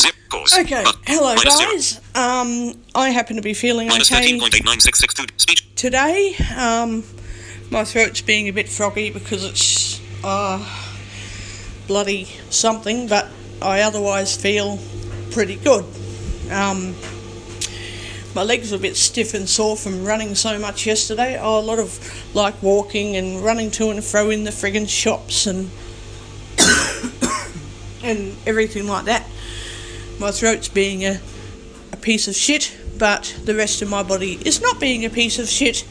Zip. Pause. Okay, hello guys. I happen to be feeling okay 13.89662. Speech. today. My throat's being a bit froggy because it's bloody something, but I otherwise feel pretty good. My legs were a bit stiff and sore from running so much yesterday. A lot of walking and running to and fro in the friggin' shops and and everything like that. My throat's being a piece of shit, but the rest of my body is not being a piece of shit,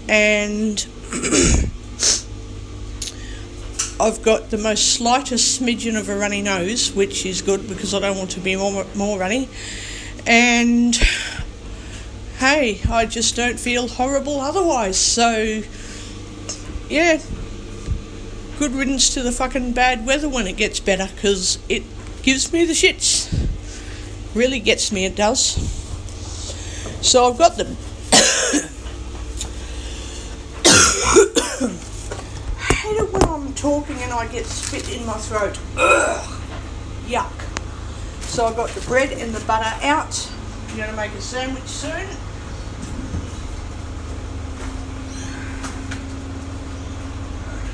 and I've got the most slightest smidgen of a runny nose, which is good because I don't want to be more runny, and hey, I just don't feel horrible otherwise, so yeah, good riddance to the fucking bad weather when it gets better, because it gives me the shits. Really gets me, it does. So I've got them. I hate it when I'm talking and I get spit in my throat. Ugh. Yuck. So I've got the bread and the butter out. I'm going to make a sandwich soon.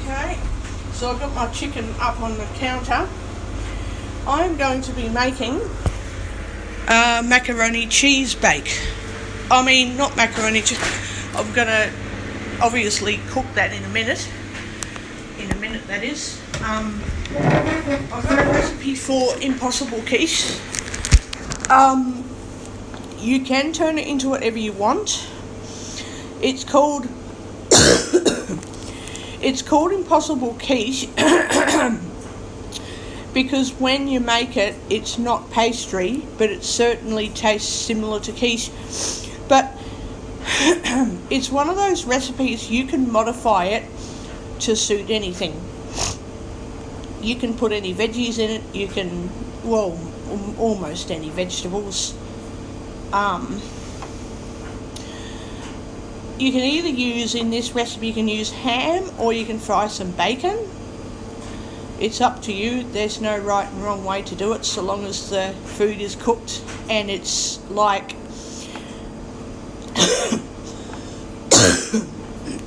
Okay. So I've got my chicken up on the counter. I'm going to be making macaroni cheese bake. I mean, not macaroni cheese. I'm going to obviously cook that in a minute. In a minute, that is. I've got a recipe for impossible quiche. You can turn it into whatever you want. It's called it's called impossible quiche because when you make it, it's not pastry, but it certainly tastes similar to quiche. But it's one of those recipes you can modify it to suit anything. You can put any veggies in it. You can, well, almost any vegetables. You can either use, in this recipe, you can use ham or you can fry some bacon. It's up to you. There's no right and wrong way to do it, so long as the food is cooked and it's like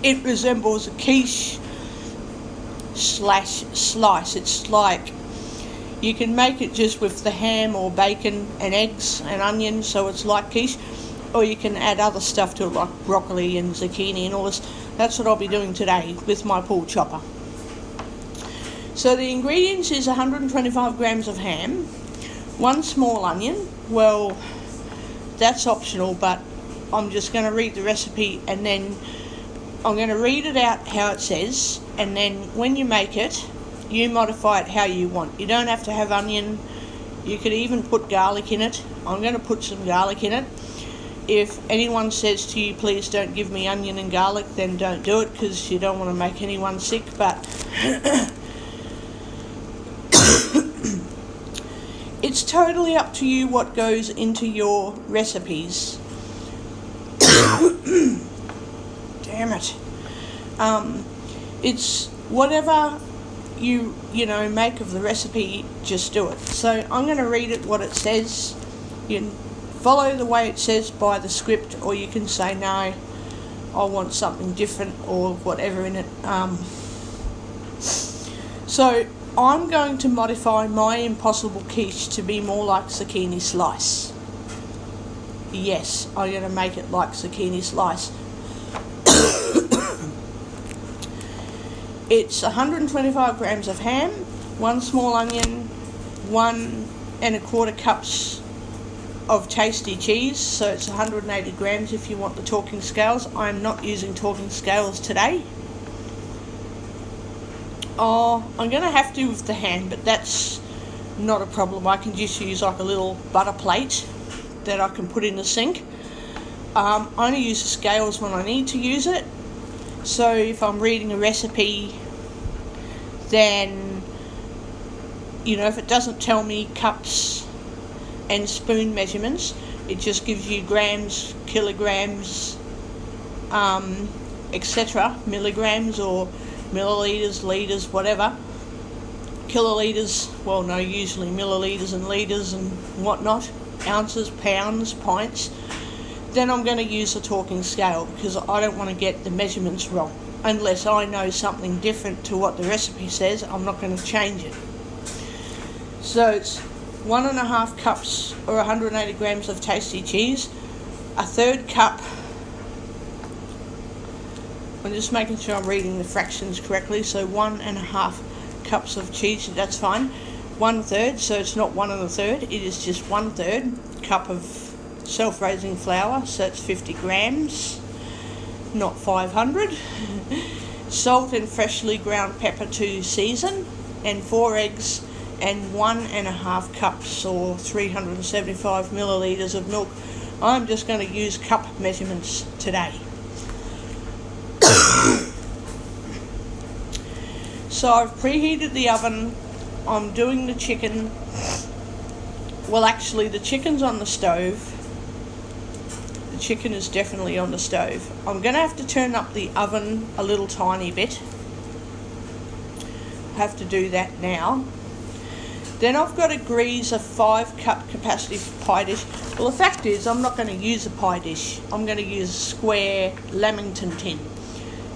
it resembles a quiche slash slice. It's like you can make it just with the ham or bacon and eggs and onions, so it's like quiche, or you can add other stuff to it like broccoli and zucchini and all this. That's what I'll be doing today with my pull chopper. So the ingredients is 125 grams of ham, 1 small onion. Well, that's optional, but I'm just going to read the recipe and then I'm going to read it out how it says, and then when you make it, you modify it how you want. You don't have to have onion. You could even put garlic in it. I'm going to put some garlic in it. If anyone says to you, please don't give me onion and garlic, then don't do it, because you don't want to make anyone sick. But it's totally up to you what goes into your recipes. Damn it. It's whatever you make of the recipe, just do it. So I'm going to read it what it says. You can follow the way it says by the script, or you can say no, I want something different or whatever in it. So I'm going to modify my impossible quiche to be more like zucchini slice. Yes, I'm going to make it like zucchini slice. It's 125 grams of ham, 1 small onion, 1 1/4 cups of tasty cheese, so it's 180 grams if you want the talking scales. I'm not using talking scales today. I'm going to have to with the ham, but that's not a problem. I can just use like a little butter plate that I can put in the sink. I only use the scales when I need to use it. So if I'm reading a recipe, then, if it doesn't tell me cups and spoon measurements, it just gives you grams, kilograms, etc., milligrams or milliliters, liters, whatever. kilolitres, well no, usually millilitres and litres and whatnot, ounces, pounds, pints, then I'm going to use a talking scale, because I don't want to get the measurements wrong. Unless I know something different to what the recipe says, I'm not going to change it. So it's 1.5 cups or 180 grams of tasty cheese, a third cup, I'm just making sure I'm reading the fractions correctly, so 1.5 cups of cheese, that's fine, 1/3, so it's not 1 1/3, it is just 1/3 cup of self-raising flour, so it's 50 grams, not 500, salt and freshly ground pepper to season, and 4 eggs, and 1.5 cups or 375 millilitres of milk. I'm just going to use cup measurements today. So I've preheated the oven, I'm doing the chicken, well actually the chicken's on the stove, the chicken is definitely on the stove. I'm going to have to turn up the oven a little tiny bit, have to do that now. Then I've got to grease a 5 cup capacity pie dish. Well, the fact is I'm not going to use a pie dish, I'm going to use a square Lamington tin.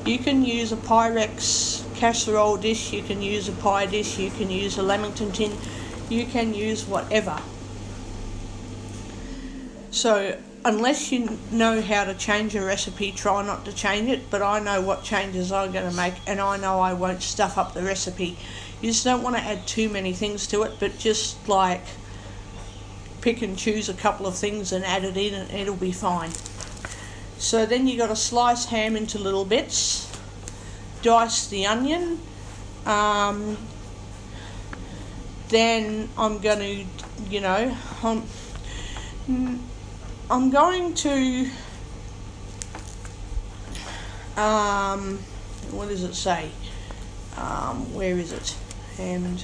You can use a Pyrex casserole dish, you can use a pie dish, you can use a Lamington tin, you can use whatever. So unless you know how to change a recipe, try not to change it, but I know what changes I'm going to make, and I know I won't stuff up the recipe. You just don't want to add too many things to it, but just like pick and choose a couple of things and add it in and it'll be fine. So then you got to slice ham into little bits, dice the onion, then I'm going to, I'm going to, what does it say? Where is it? Ham and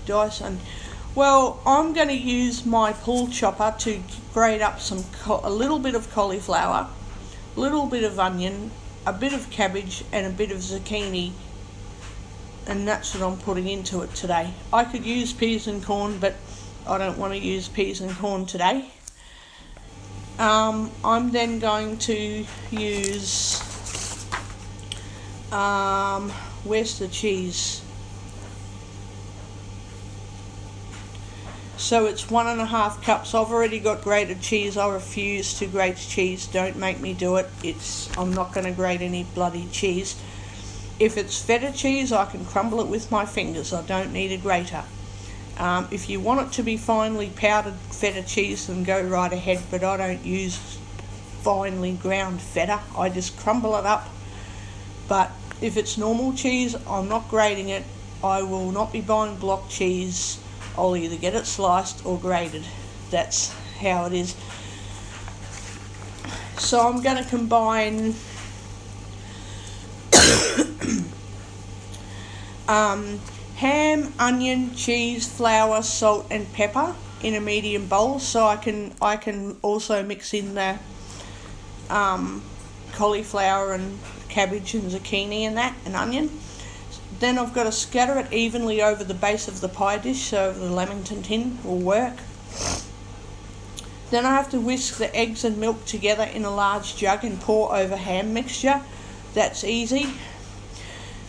dice onion. Well, I'm going to use my pull chopper to grate up a little bit of cauliflower, a little bit of onion, a bit of cabbage and a bit of zucchini, and that's what I'm putting into it today. I could use peas and corn, but I don't want to use peas and corn today. I'm then going to use, where's the cheese? So it's 1.5 cups. I've already got grated cheese. I refuse to grate cheese. Don't make me do it. I'm not going to grate any bloody cheese. If it's feta cheese, I can crumble it with my fingers. I don't need a grater. If you want it to be finely powdered feta cheese, then go right ahead, but I don't use finely ground feta. I just crumble it up. But if it's normal cheese, I'm not grating it. I will not be buying block cheese. I'll either get it sliced or grated. That's how it is. So I'm going to combine ham, onion, cheese, flour, salt and pepper in a medium bowl. So I can also mix in the cauliflower and cabbage and zucchini and that, and onion. Then I've got to scatter it evenly over the base of the pie dish, so the Lamington tin will work. Then I have to whisk the eggs and milk together in a large jug and pour over ham mixture. That's easy.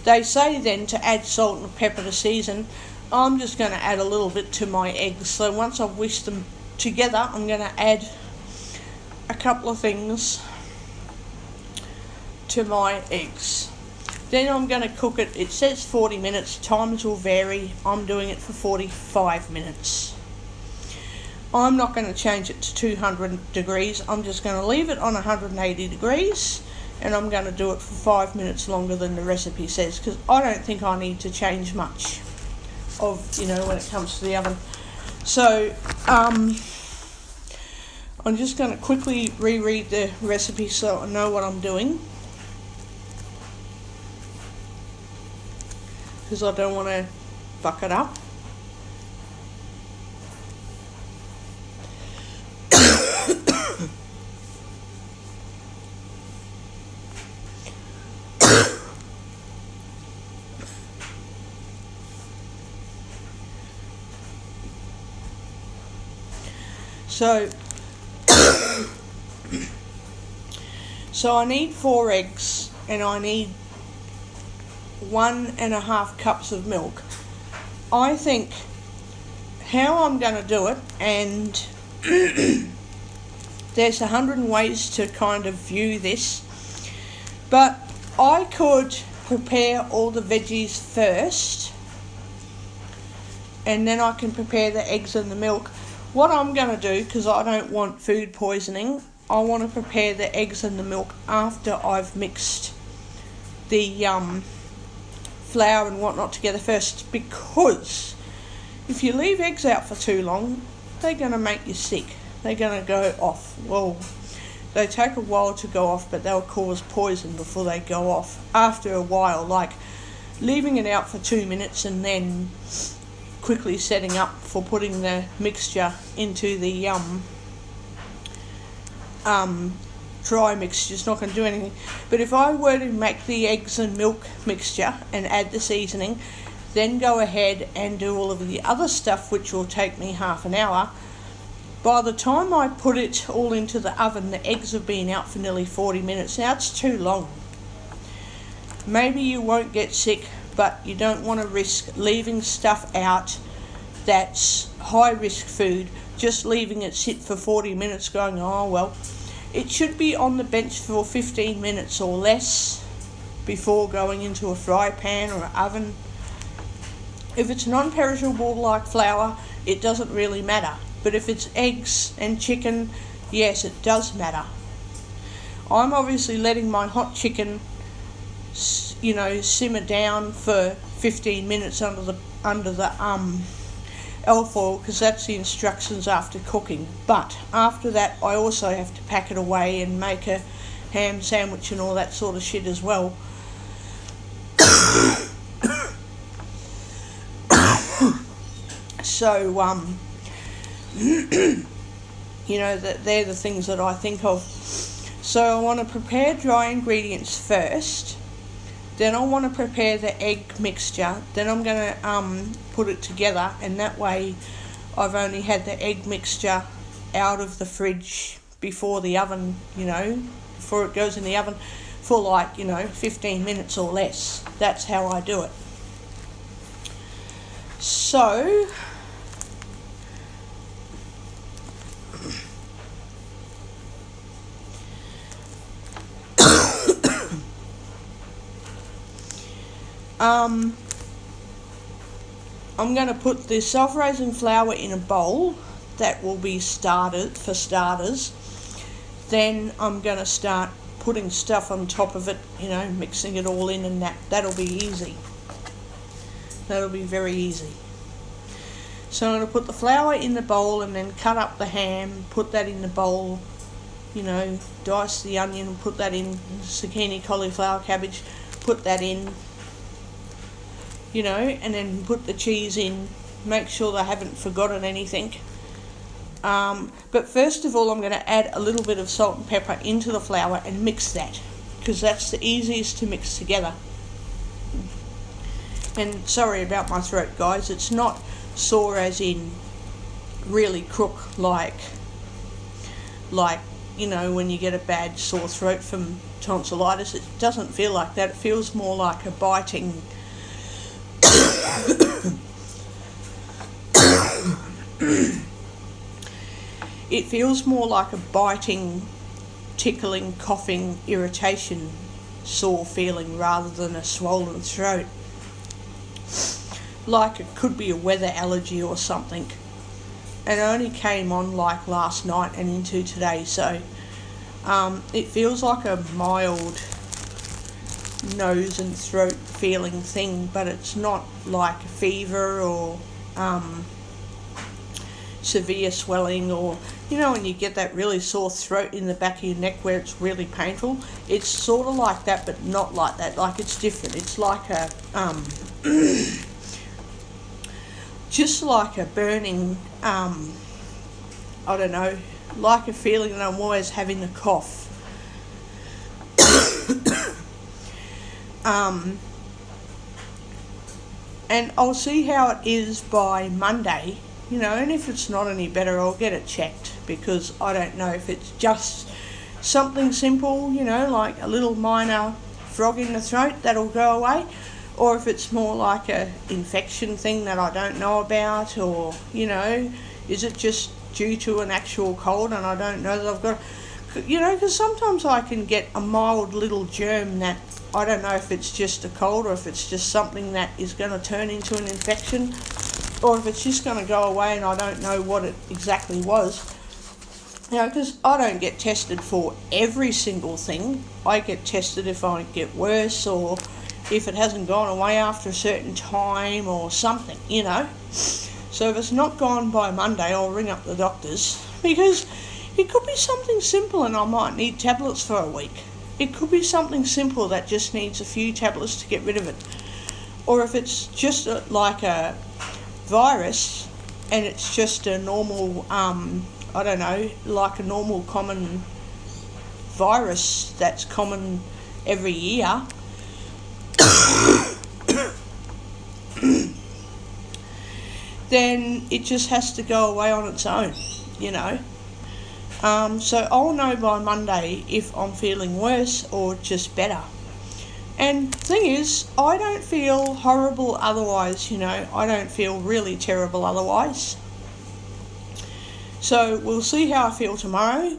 They say then to add salt and pepper to season. I'm just going to add a little bit to my eggs. So once I've whisked them together, I'm going to add a couple of things to my eggs. Then I'm going to cook it. It says 40 minutes. Times will vary. I'm doing it for 45 minutes. I'm not going to change it to 200 degrees. I'm just going to leave it on 180 degrees. And I'm going to do it for 5 minutes longer than the recipe says, because I don't think I need to change much of, when it comes to the oven. So, I'm just going to quickly reread the recipe so I know what I'm doing, because I don't want to fuck it up. So so I need 4 eggs and I need 1.5 cups of milk. I think how I'm going to do it, and there's 100 ways to kind of view this, but I could prepare all the veggies first and then I can prepare the eggs and the milk. What I'm going to do, because I don't want food poisoning, I want to prepare the eggs and the milk after I've mixed the flour and whatnot together first, because if you leave eggs out for too long, they're going to make you sick. They're going to go off. Well, they take a while to go off, but they'll cause poison before they go off. After a while, like leaving it out for 2 minutes and then quickly setting up for putting the mixture into the dry mixture is not going to do anything. But if I were to make the eggs and milk mixture and add the seasoning, then go ahead and do all of the other stuff, which will take me half an hour, by the time I put it all into the oven, the eggs have been out for nearly 40 minutes. Now it's too long. Maybe you won't get sick, but you don't want to risk leaving stuff out that's high risk food, just leaving it sit for 40 minutes going, oh well. It should be on the bench for 15 minutes or less before going into a fry pan or an oven. If it's non-perishable like flour, it doesn't really matter. But if it's eggs and chicken, yes, it does matter. I'm obviously letting my hot chicken, simmer down for 15 minutes under the alfoil, because that's the instructions after cooking. But after that, I also have to pack it away and make a ham sandwich and all that sort of shit as well. So that they're the things that I think of. So I want to prepare dry ingredients first, then I want to prepare the egg mixture, then I'm going to put it together, and that way I've only had the egg mixture out of the fridge before the oven, before it goes in the oven for 15 minutes or less. That's how I do it. So I'm going to put the self-raising flour in a bowl. That will be for starters. Then I'm going to start putting stuff on top of it, mixing it all in, and that'll be easy. That'll be very easy. So I'm going to put the flour in the bowl and then cut up the ham, put that in the bowl, dice the onion, put that in, zucchini, cauliflower, cabbage, put that in, and then put the cheese in, make sure that I haven't forgotten anything. But first of all, I'm going to add a little bit of salt and pepper into the flour and mix that, because that's the easiest to mix together. And sorry about my throat, guys, it's not sore as in really crook like when you get a bad sore throat from tonsillitis. It doesn't feel like that. It feels more like a biting it feels more like a biting, tickling, coughing, irritation, sore feeling rather than a swollen throat. Like it could be a weather allergy or something. And it only came on last night and into today, so it feels like a mild nose and throat feeling thing, but it's not like a fever or severe swelling, or when you get that really sore throat in the back of your neck where it's really painful. It's sort of like that, but not like that. Like it's different. It's like a just like a burning I don't know, like a feeling that I'm always having a cough. And I'll see how it is by Monday, and if it's not any better, I'll get it checked, because I don't know if it's just something simple, like a little minor frog in the throat that'll go away, or if it's more like a infection thing that I don't know about, or, is it just due to an actual cold and I don't know that I've got, because sometimes I can get a mild little germ that I don't know if it's just a cold or if it's just something that is going to turn into an infection, or if it's just going to go away and I don't know what it exactly was. Because I don't get tested for every single thing. I get tested if I get worse, or if it hasn't gone away after a certain time or something, So if it's not gone by Monday, I'll ring up the doctors, because it could be something simple and I might need tablets for a week. It could be something simple that just needs a few tablets to get rid of it. Or if it's just like a virus and it's just a normal, I don't know, like a normal common virus that's common every year, then it just has to go away on its own, So I'll know by Monday if I'm feeling worse or just better. And the thing is, I don't feel horrible otherwise, I don't feel really terrible otherwise. So we'll see how I feel tomorrow.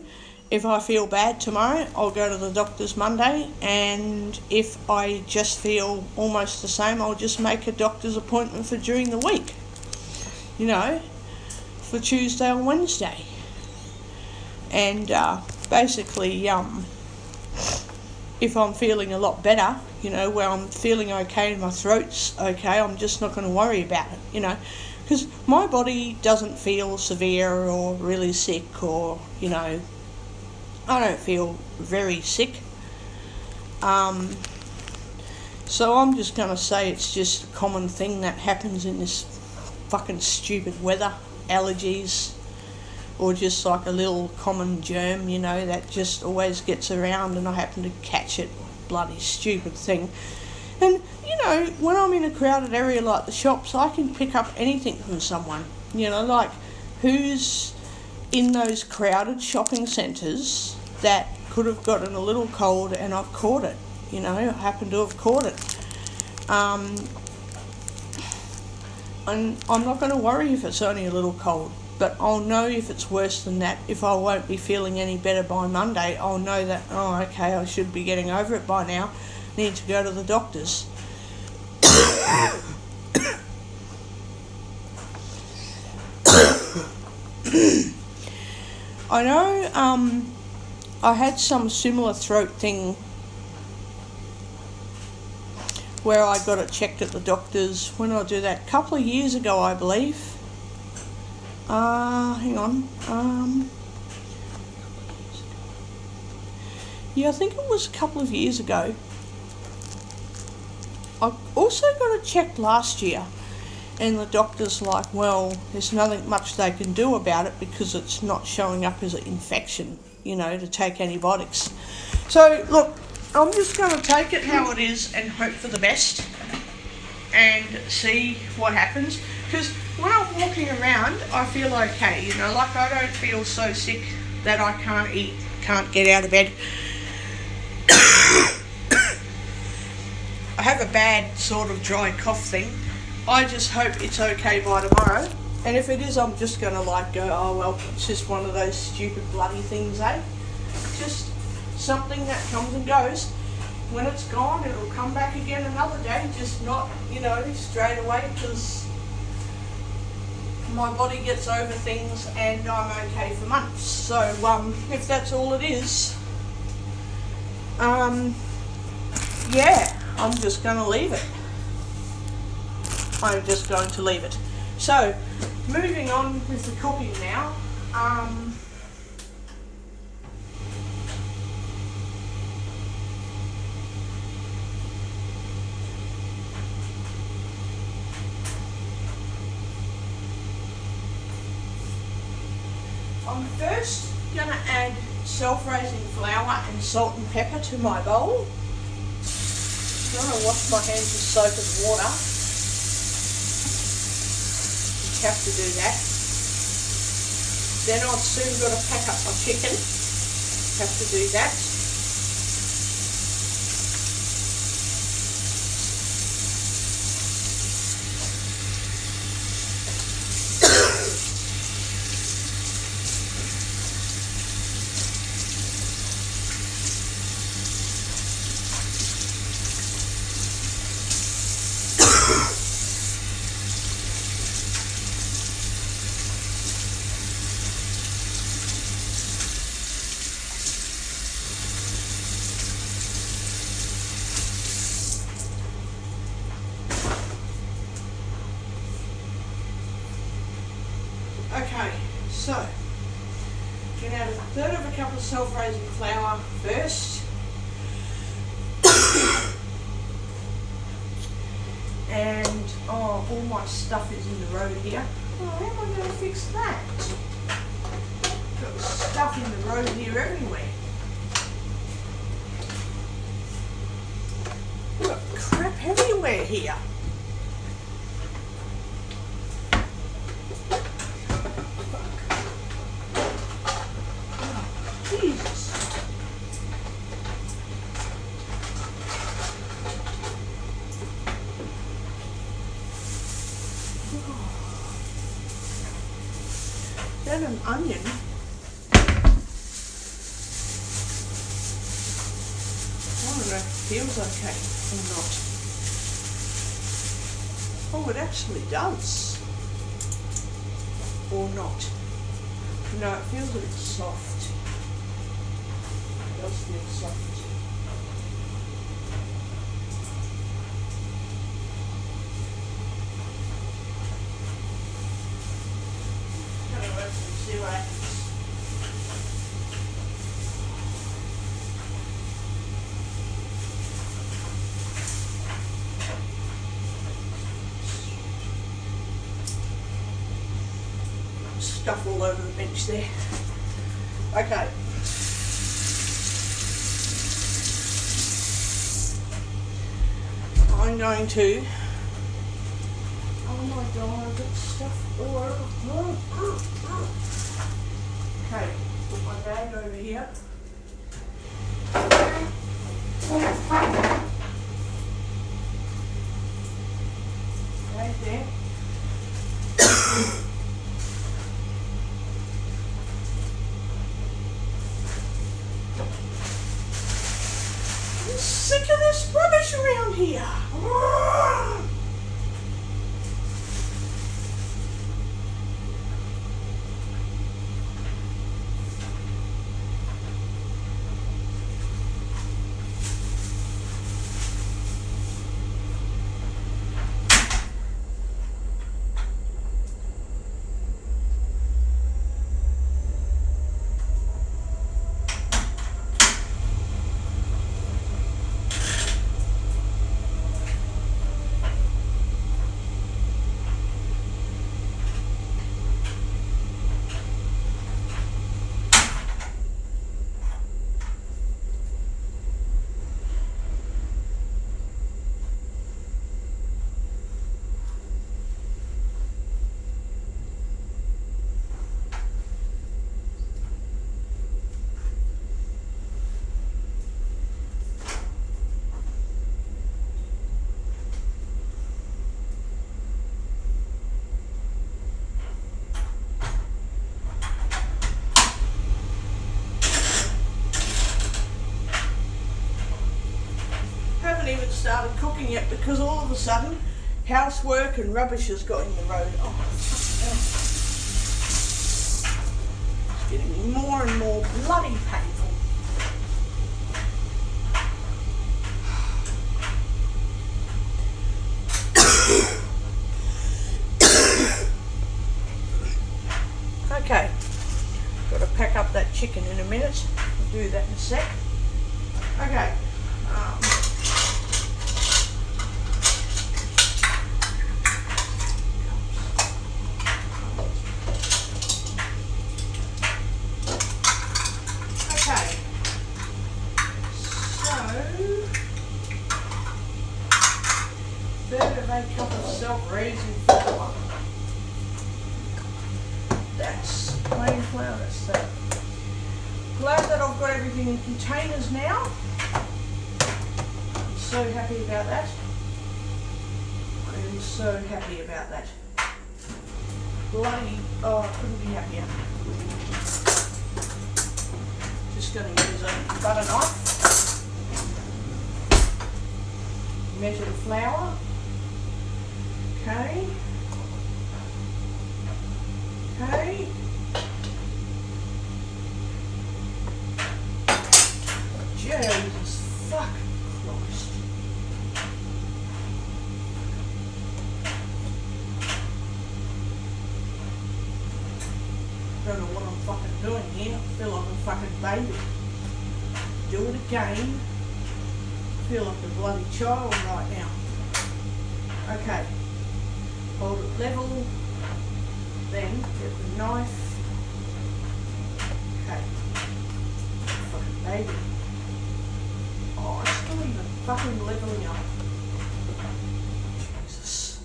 If I feel bad tomorrow, I'll go to the doctor's Monday, and if I just feel almost the same, I'll just make a doctor's appointment for during the week, for Tuesday or Wednesday. And basically, if I'm feeling a lot better, where I'm feeling okay and my throat's okay, I'm just not going to worry about it, because my body doesn't feel severe or really sick, or, I don't feel very sick. So I'm just going to say it's just a common thing that happens in this fucking stupid weather, allergies, or just like a little common germ, that just always gets around and I happen to catch it. Bloody stupid thing. And, when I'm in a crowded area like the shops, I can pick up anything from someone. Like who's in those crowded shopping centres that could have gotten a little cold and I've caught it. I happen to have caught it. And I'm not going to worry if it's only a little cold, but I'll know if it's worse than that. If I won't be feeling any better by Monday, I'll know that, okay, I should be getting over it by now. Need to go to the doctors. I know I had some similar throat thing where I got it checked at the doctor's. When did I do that? A couple of years ago, I believe. Hang on. Yeah, I think it was a couple of years ago. I also got it checked last year, and the doctor's like, well, there's nothing much they can do about it because it's not showing up as an infection, to take antibiotics. So, look, I'm just going to take it how it is and hope for the best and see what happens. Because when I'm walking around, I feel okay, like I don't feel so sick that I can't eat, can't get out of bed. I have a bad sort of dry cough thing. I just hope it's okay by tomorrow. And if it is, I'm just going to go, oh well, it's just one of those stupid bloody things, eh? Just something that comes and goes. When it's gone, it'll come back again another day, just not, straight away, because my body gets over things and I'm okay for months. So, if that's all it is, yeah, I'm just going to leave it. I'm just going to leave it. So, moving on with the cooking now. I'm first going to add self-raising flour and salt and pepper to my bowl. I'm going to wash my hands with soap and water. You have to do that. Then I've soon got to pack up my chicken. Have to do that. Okay, so you can add a third of a cup of self-raising flour first. And all my stuff is in the road here. Oh, how am I going to fix that? Got stuff in the road here everywhere. We've got crap everywhere here. Jesus. That an onion. I don't know if it feels okay or not. Oh, it actually does. Or not. No, it feels a bit soft. It does feel soft. Gonna open and see what happens. Stuff all over the bench there. Okay. I'm going to. Oh my god, I've got stuff all over. Okay, put my bag over here. Right there. I'm sick of this rubbish around here. Even started cooking yet because all of a sudden housework and rubbish has got in the road. Oh, it's getting more and more bloody painful. Okay, got to pack up that chicken in a minute. I'll do that in a sec. Okay. Third of a cup of self-raising flour. That's plain flour. that's that. Glad that I've got everything in containers now. I'm so happy about that. I am so happy about that. Bloody, oh, I couldn't be happier. Just going to use a butter knife. Measure the flour. Okay. Okay. Jesus fuck Christ. I don't know what I'm fucking doing here. I feel like a fucking baby. Do it again. I feel like a bloody child right now. Okay. Hold it level. Then get the knife. Okay. Fucking baby. Oh, it's still even fucking leveling up. Jesus.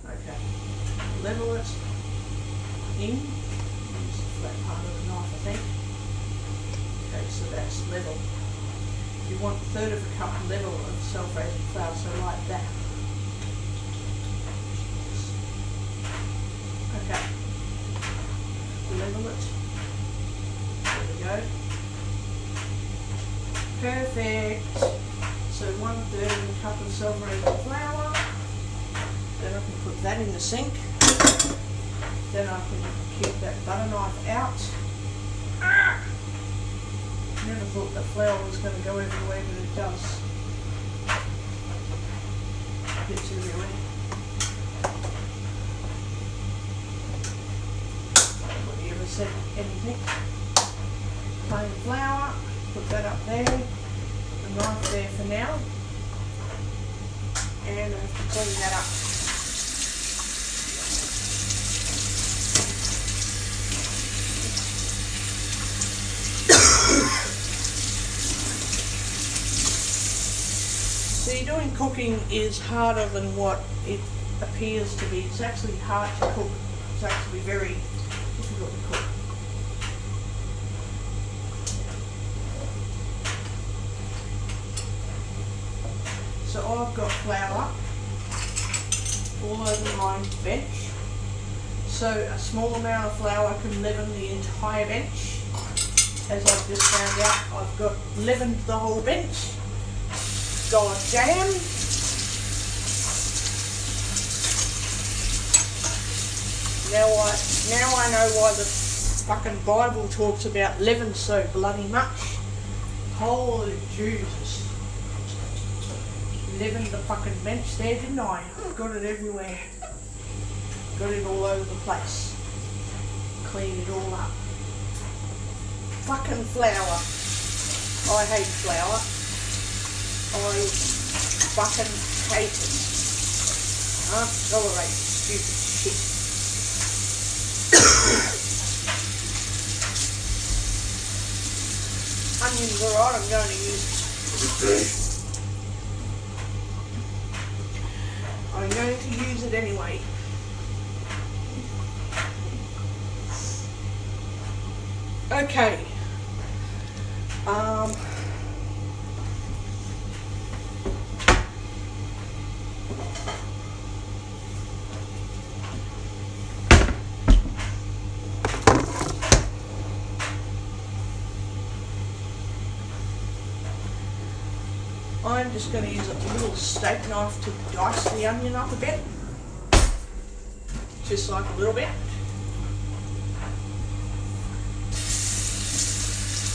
Okay. Level it in. Use the flat part of the knife, I think. Okay, so that's level. You want a third of a cup level of self-raising flour, so like that. Okay. Level it. There we go. Perfect. So 1/3 of a cup of self-raising flour. Then I can put that in the sink. Then I can keep that butter knife out. Never thought that flour was going to go everywhere, but it does. Gets everywhere. Nobody ever said anything. Plain flour. Put that up there. The knife there for now. And I have to clean that up. See, doing cooking is harder than what it appears to be. It's actually hard to cook. It's actually very difficult to cook. So I've got flour all over my bench. So a small amount of flour can leaven the entire bench. As I've just found out, I've got leavened the whole bench. God damn. Now I know why the fucking Bible talks about leaven so bloody much. Holy Jesus. Leavened the fucking bench there, didn't I? Got it everywhere. Got it all over the place. Cleaned it all up. Fucking flour. I hate flour. I fucking hate it. Tolerate stupid shit. Onions are right, I'm going to use it. I'm going to use it anyway. Okay. I'm just going to use a little steak knife to dice the onion up a bit. Just like a little bit.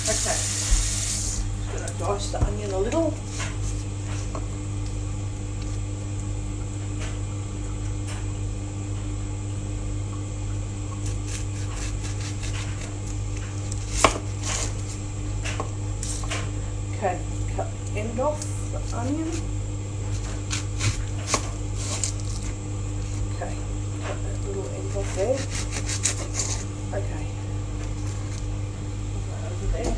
Okay. Just going to dice the onion a little. Okay, cut the end off the onion. Okay, cut that little end off there. Okay, put that over there.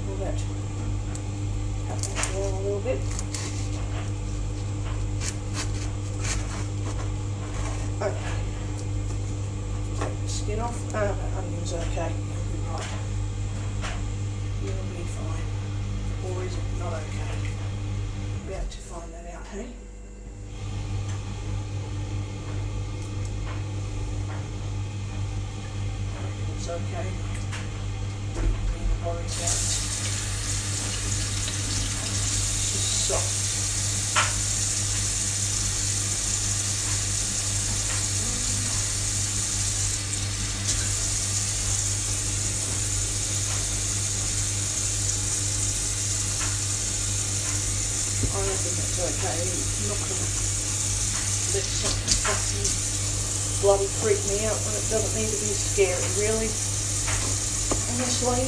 Pull that, cut that down a little bit. Okay. skin off. The onion's okay. You'll be right. You'll be fine. Or is it not okay? You'll be able to find that out, hey? It's okay. Clean the bodies out. Just soft. I reckon that's okay. I'm not going to let something fucking bloody freak me out when it doesn't need to be scary, really. Honestly.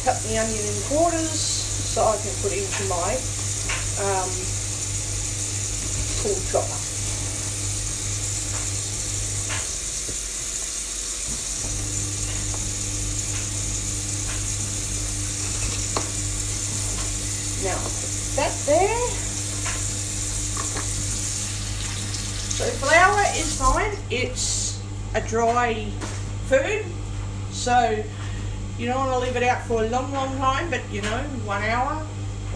Cut the onion in quarters so I can put into my tool chopper. Now, put that there. So flour is fine. It's a dry food, so you don't want to leave it out for a long time, but 1 hour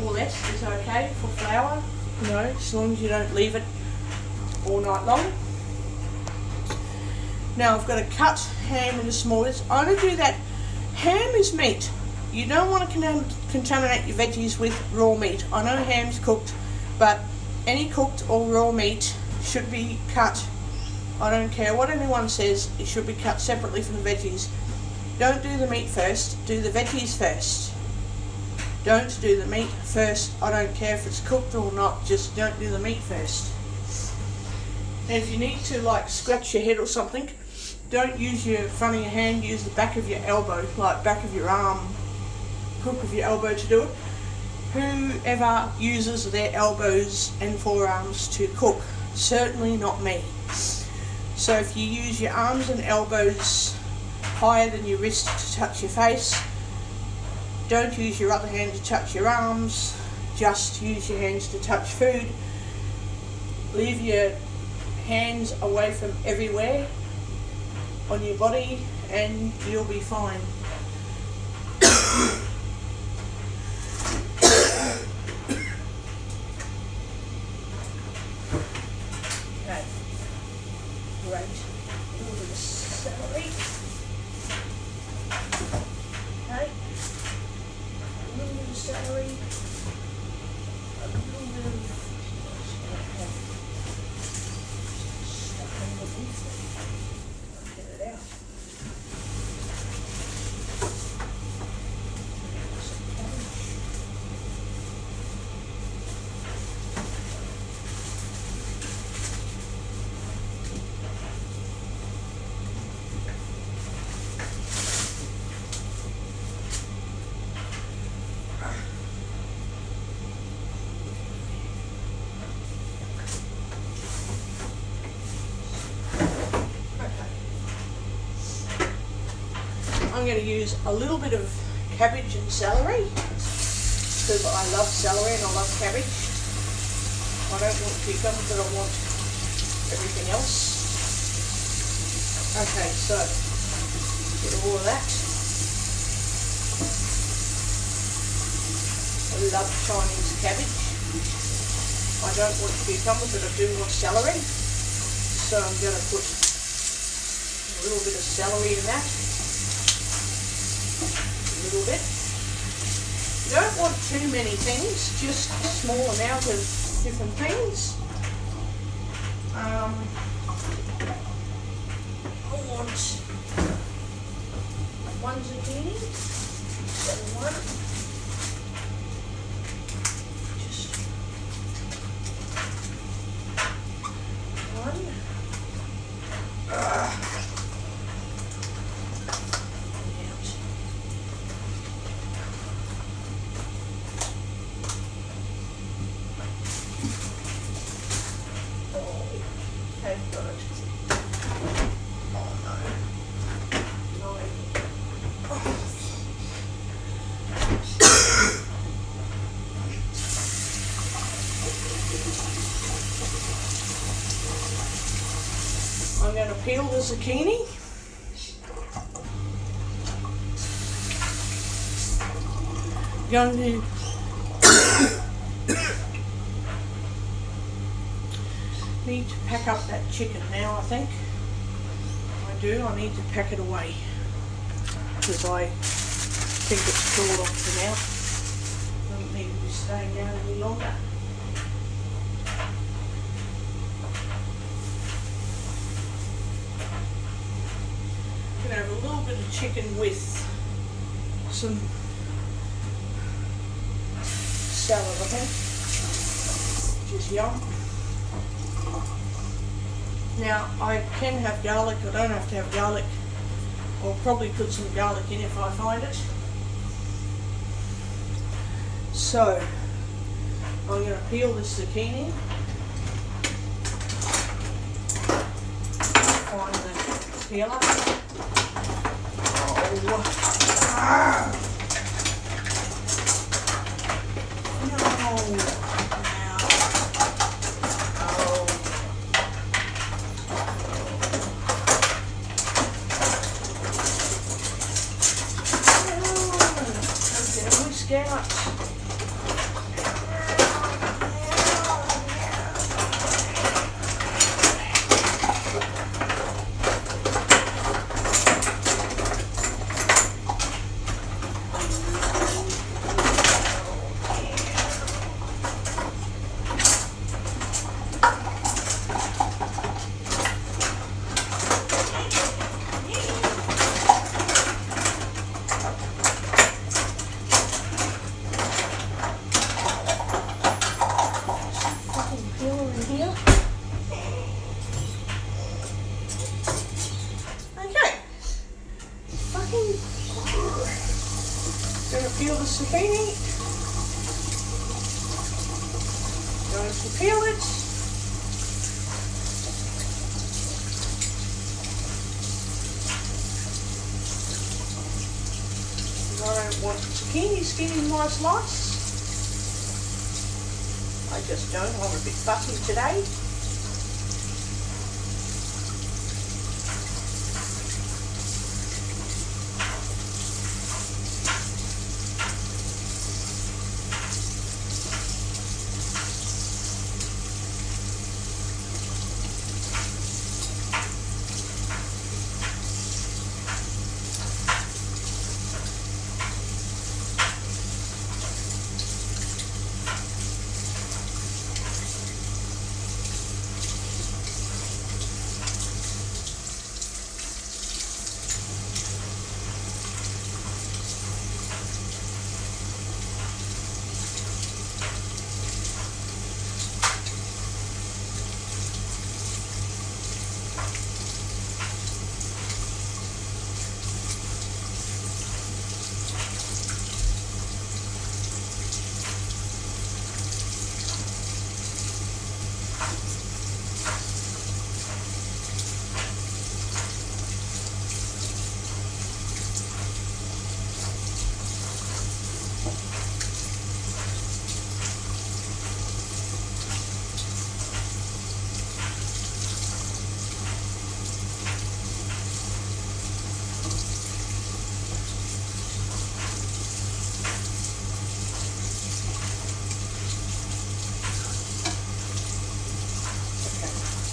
or less is okay for flour, as long as you don't leave it all night long. Now I've got to cut ham into small bits. I only do that. Ham is meat. You don't want to contaminate your veggies with raw meat. I know ham's cooked, but any cooked or raw meat should be cut. I don't care what anyone says, it should be cut separately from the veggies. Don't do the meat first, do the veggies first. Don't do the meat first. I don't care if it's cooked or not, just don't do the meat first. And if you need to scratch your head or something, don't use your front of your hand, use the back of your elbow, like back of your arm, crook of your elbow to do it. Whoever uses their elbows and forearms to cook, certainly not me. So if you use your arms and elbows higher than your wrist to touch your face, don't use your other hand to touch your arms, just use your hands to touch food. Leave your hands away from everywhere on your body and you'll be fine. Okay, great. A little bit of celery. Okay, a little bit of celery. A little bit of stuff underneath it. Get it out. I'm going to use a little bit of cabbage and celery because I love celery and I love cabbage. I don't want cucumbers, but I want everything else. Okay, so get all of that. I love Chinese cabbage. I don't want cucumbers, but I do want celery. So I'm going to put a little bit of celery in that. A little bit. You don't want too many things, just a small amount of different things. I want one zucchini, so one, just one. peel the zucchini. Going to need to pack up that chicken now, I think. I need to pack it away because I think it's cooled off for now. Doesn't need to be staying down any longer. I'm going to have a little bit of chicken with some salad, I think, which is yum. Now, I can have garlic, I don't have to have garlic. I'll probably put some garlic in if I find it. So, I'm going to peel this zucchini. Find the peeler. Oh. No. Out. Gonna peel the zucchini. Going to peel it. I don't want zucchini skin in my slice. I just don't. I'm a bit fussy today.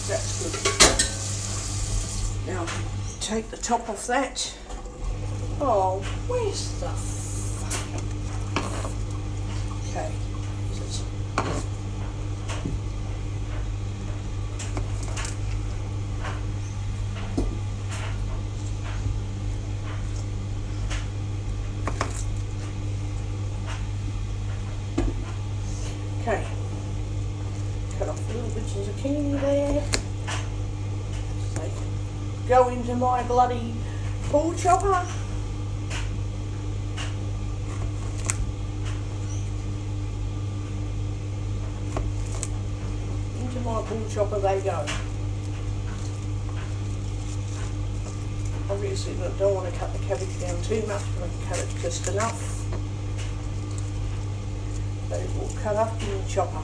That's good. Now, take the top off that. Oh, where's the okay. Okay. Cut off little bits of zucchini there. They can go into my bloody pull chopper. Into my pull chopper they go. Obviously I don't want to cut the cabbage down too much, but I can cut it just enough. But it will cut up in the chopper.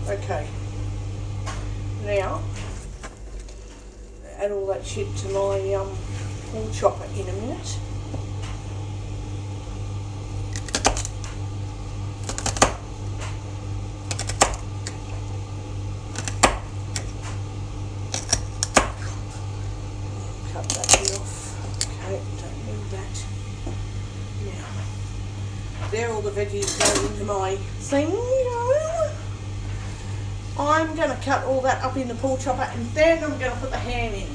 Okay, now add all that shit to my pork chopper in a minute. Cut that bit off. Okay, don't need that. Now, there all the veggies go into my thing. I'm going to cut all that up in the pork chopper and then I'm going to put the ham in.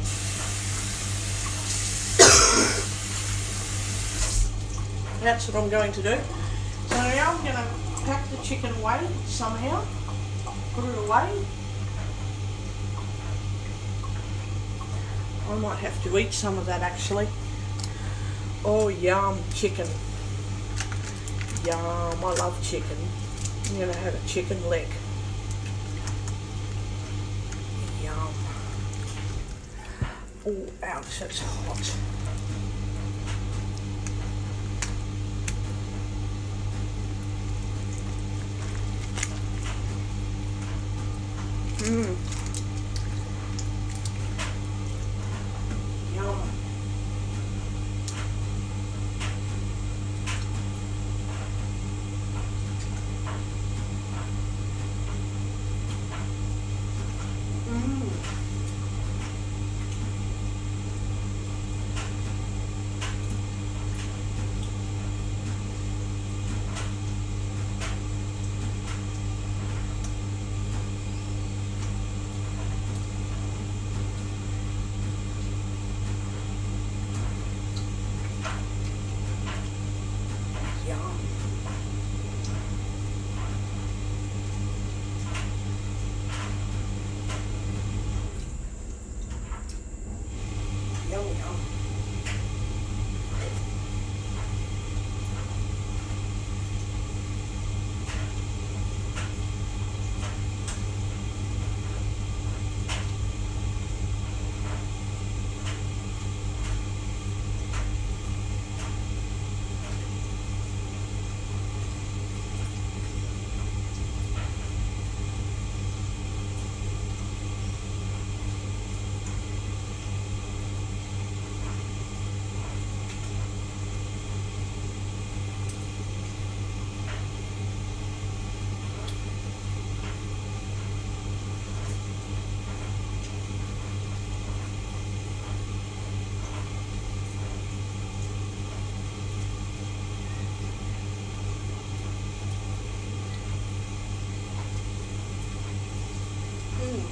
That's what I'm going to do. So now I'm going to pack the chicken away somehow. Put it away. I might have to eat some of that actually. Oh yum, chicken. Yum, I love chicken. I'm going to have a chicken leg. Yum. Oh, ouch, that's hot. Mmm. Yum.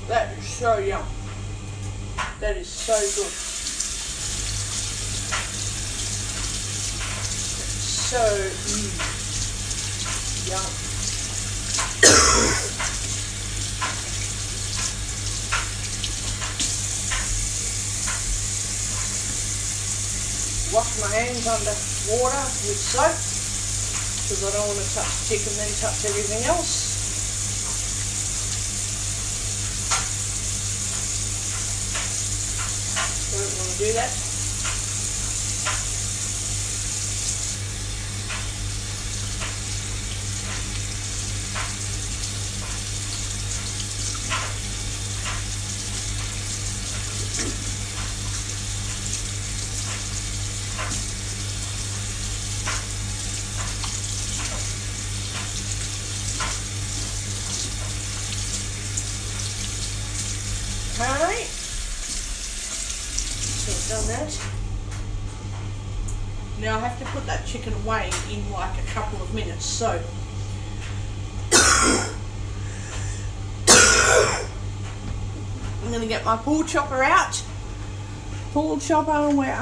That is so yum. That is so good. So yum. Wash my hands under water with soap because I don't want to touch chicken then touch everything else. Don't want to do that. Okay. Done that. Now I have to put that chicken away in like a couple of minutes, so I'm gonna get my pool chopper out. Pool chopper, where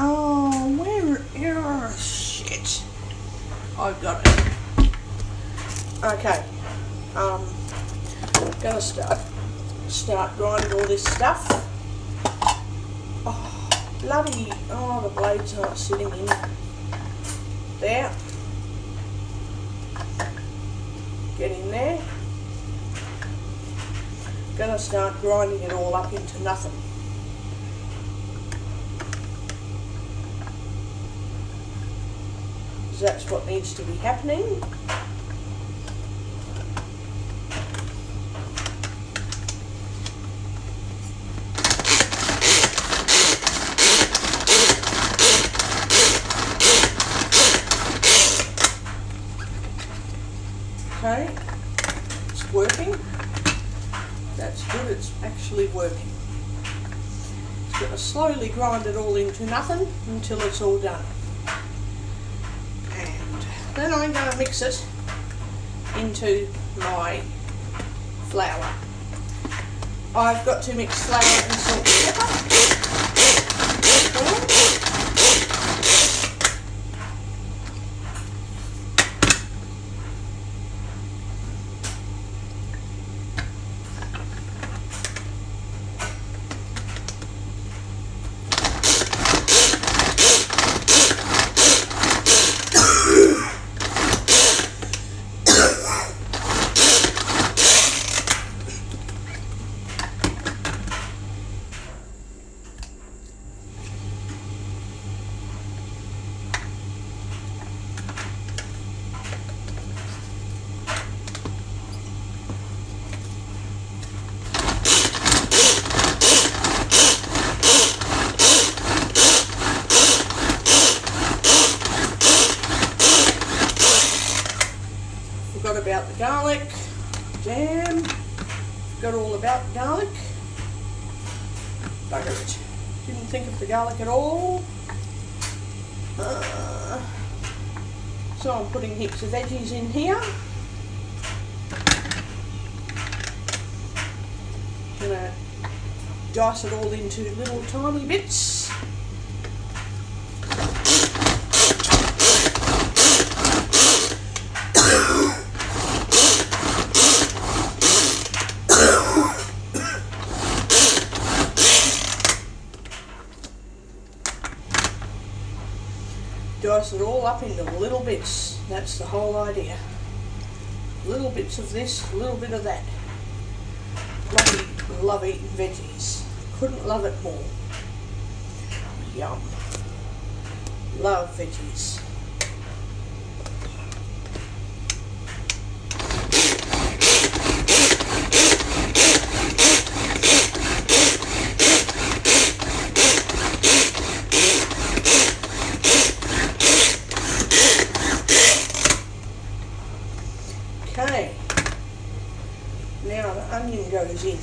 shit. I've got it. Okay. Gonna start grinding all this stuff. Bloody, the blades aren't sitting in there. Get in there. Gonna start grinding it all up into nothing. Because that's what needs to be happening. Okay, it's working. That's good, it's actually working. Just going to slowly grind it all into nothing until it's all done. And then I'm going to mix it into my flour. I've got to mix flour and salt and pepper. Forgot about the garlic, damn, forgot all about the garlic, bugger it, didn't think of the garlic at all. So I'm putting heaps of veggies in here. Gonna dice it all into little tiny bits. Dice it all up into little bits. That's the whole idea. Little bits of this, a little bit of that. Love eating veggies. Couldn't love it more. Yum. Love veggies. Okay, now the onion goes in.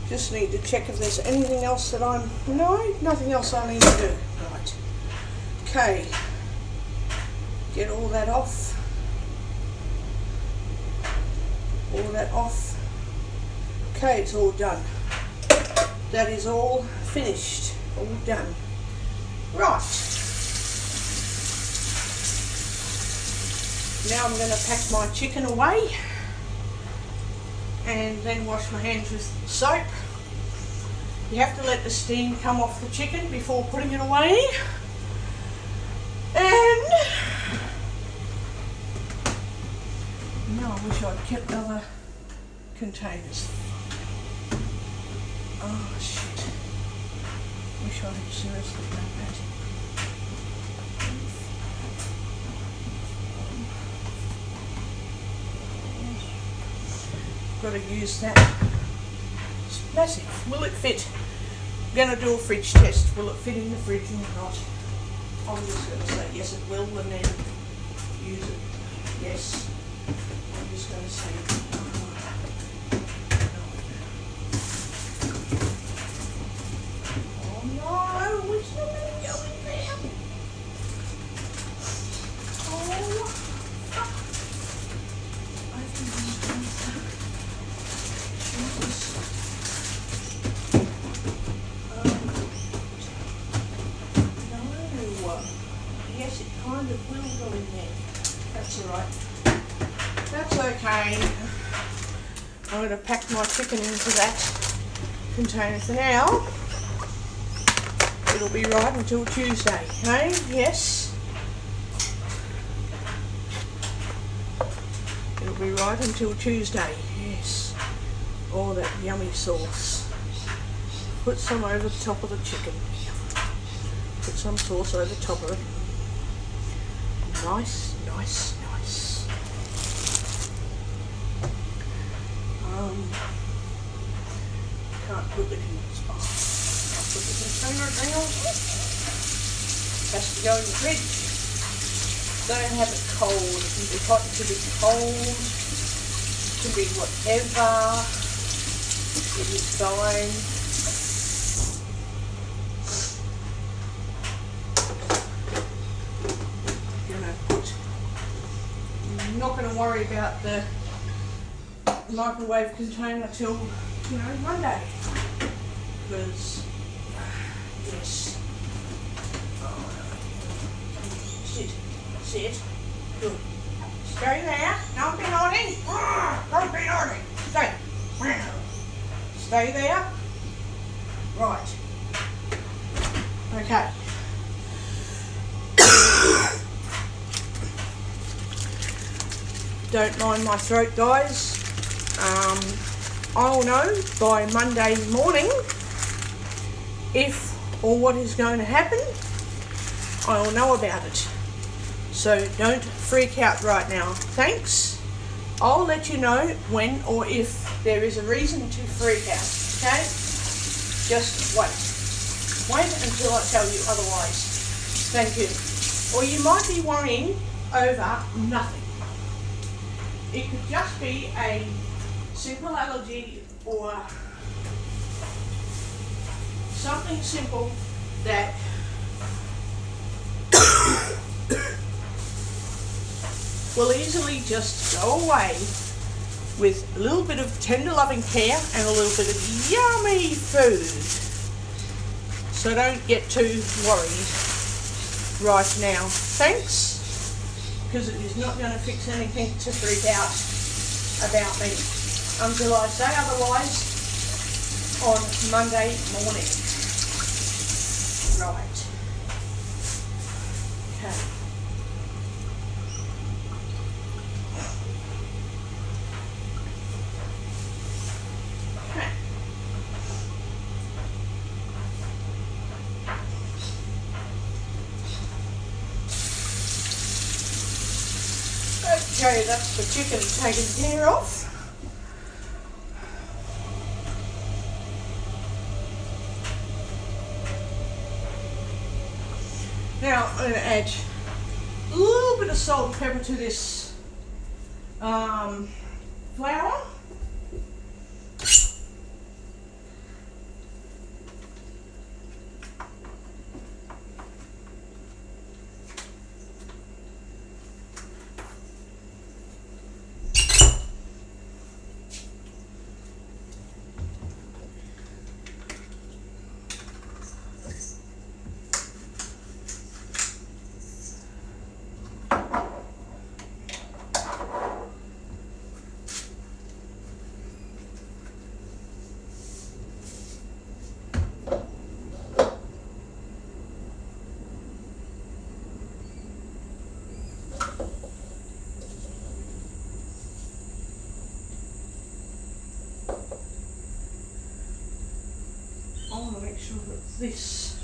Just need to check if there's anything else that no, nothing else I need to do. Right. Okay. Get all that off. All that off. Okay, it's all done. That is all finished. All done. Right. Now I'm going to pack my chicken away and then wash my hands with soap. You have to let the steam come off the chicken before putting it away. And now I wish I'd kept other containers. Oh shit. Wish I had seriously done that. got to use that. It's massive. Will it fit? I'm going to do a fridge test. Will it fit in the fridge or not? I'm just going to say yes it will and then use it. Yes. I'm just going to say no. Oh no, it's not going to go in there. Oh, fuck. I think he's going to Jesus. No. Yes, it kind of will go in there. That's alright. That's okay. I'm going to pack my chicken into that container for now. It'll be right until Tuesday, hey? Yes. It'll be right until Tuesday, yes. Oh, that yummy sauce. Put some over the top of the chicken. Put some sauce over the top of it. Nice, nice, nice. Can't put the container down. Has to go in the fridge. Don't have it cold. It can be hot, it can be cold, it can be whatever. It is fine. I'm not going to worry about the microwave container till, Monday. Because, yes. Sit. Good. Stay there. Don't be naughty. Don't be naughty. Stay. Stay there. Right. Okay. Don't mind my throat, guys. I'll know by Monday morning if or what is going to happen. I'll know about it. So don't freak out right now. Thanks. I'll let you know when or if there is a reason to freak out. Okay? Just wait. Wait until I tell you otherwise. Thank you. Or you might be worrying over nothing. It could just be a simple allergy or something simple that will easily just go away with a little bit of tender loving care and a little bit of yummy food. So don't get too worried right now. Thanks. Because it is not going to fix anything to freak out about me until I say otherwise on Monday morning. Right. Okay. Okay, that's the chicken taken care of. Now I'm going to add a little bit of salt and pepper to this flour. I want to make sure that this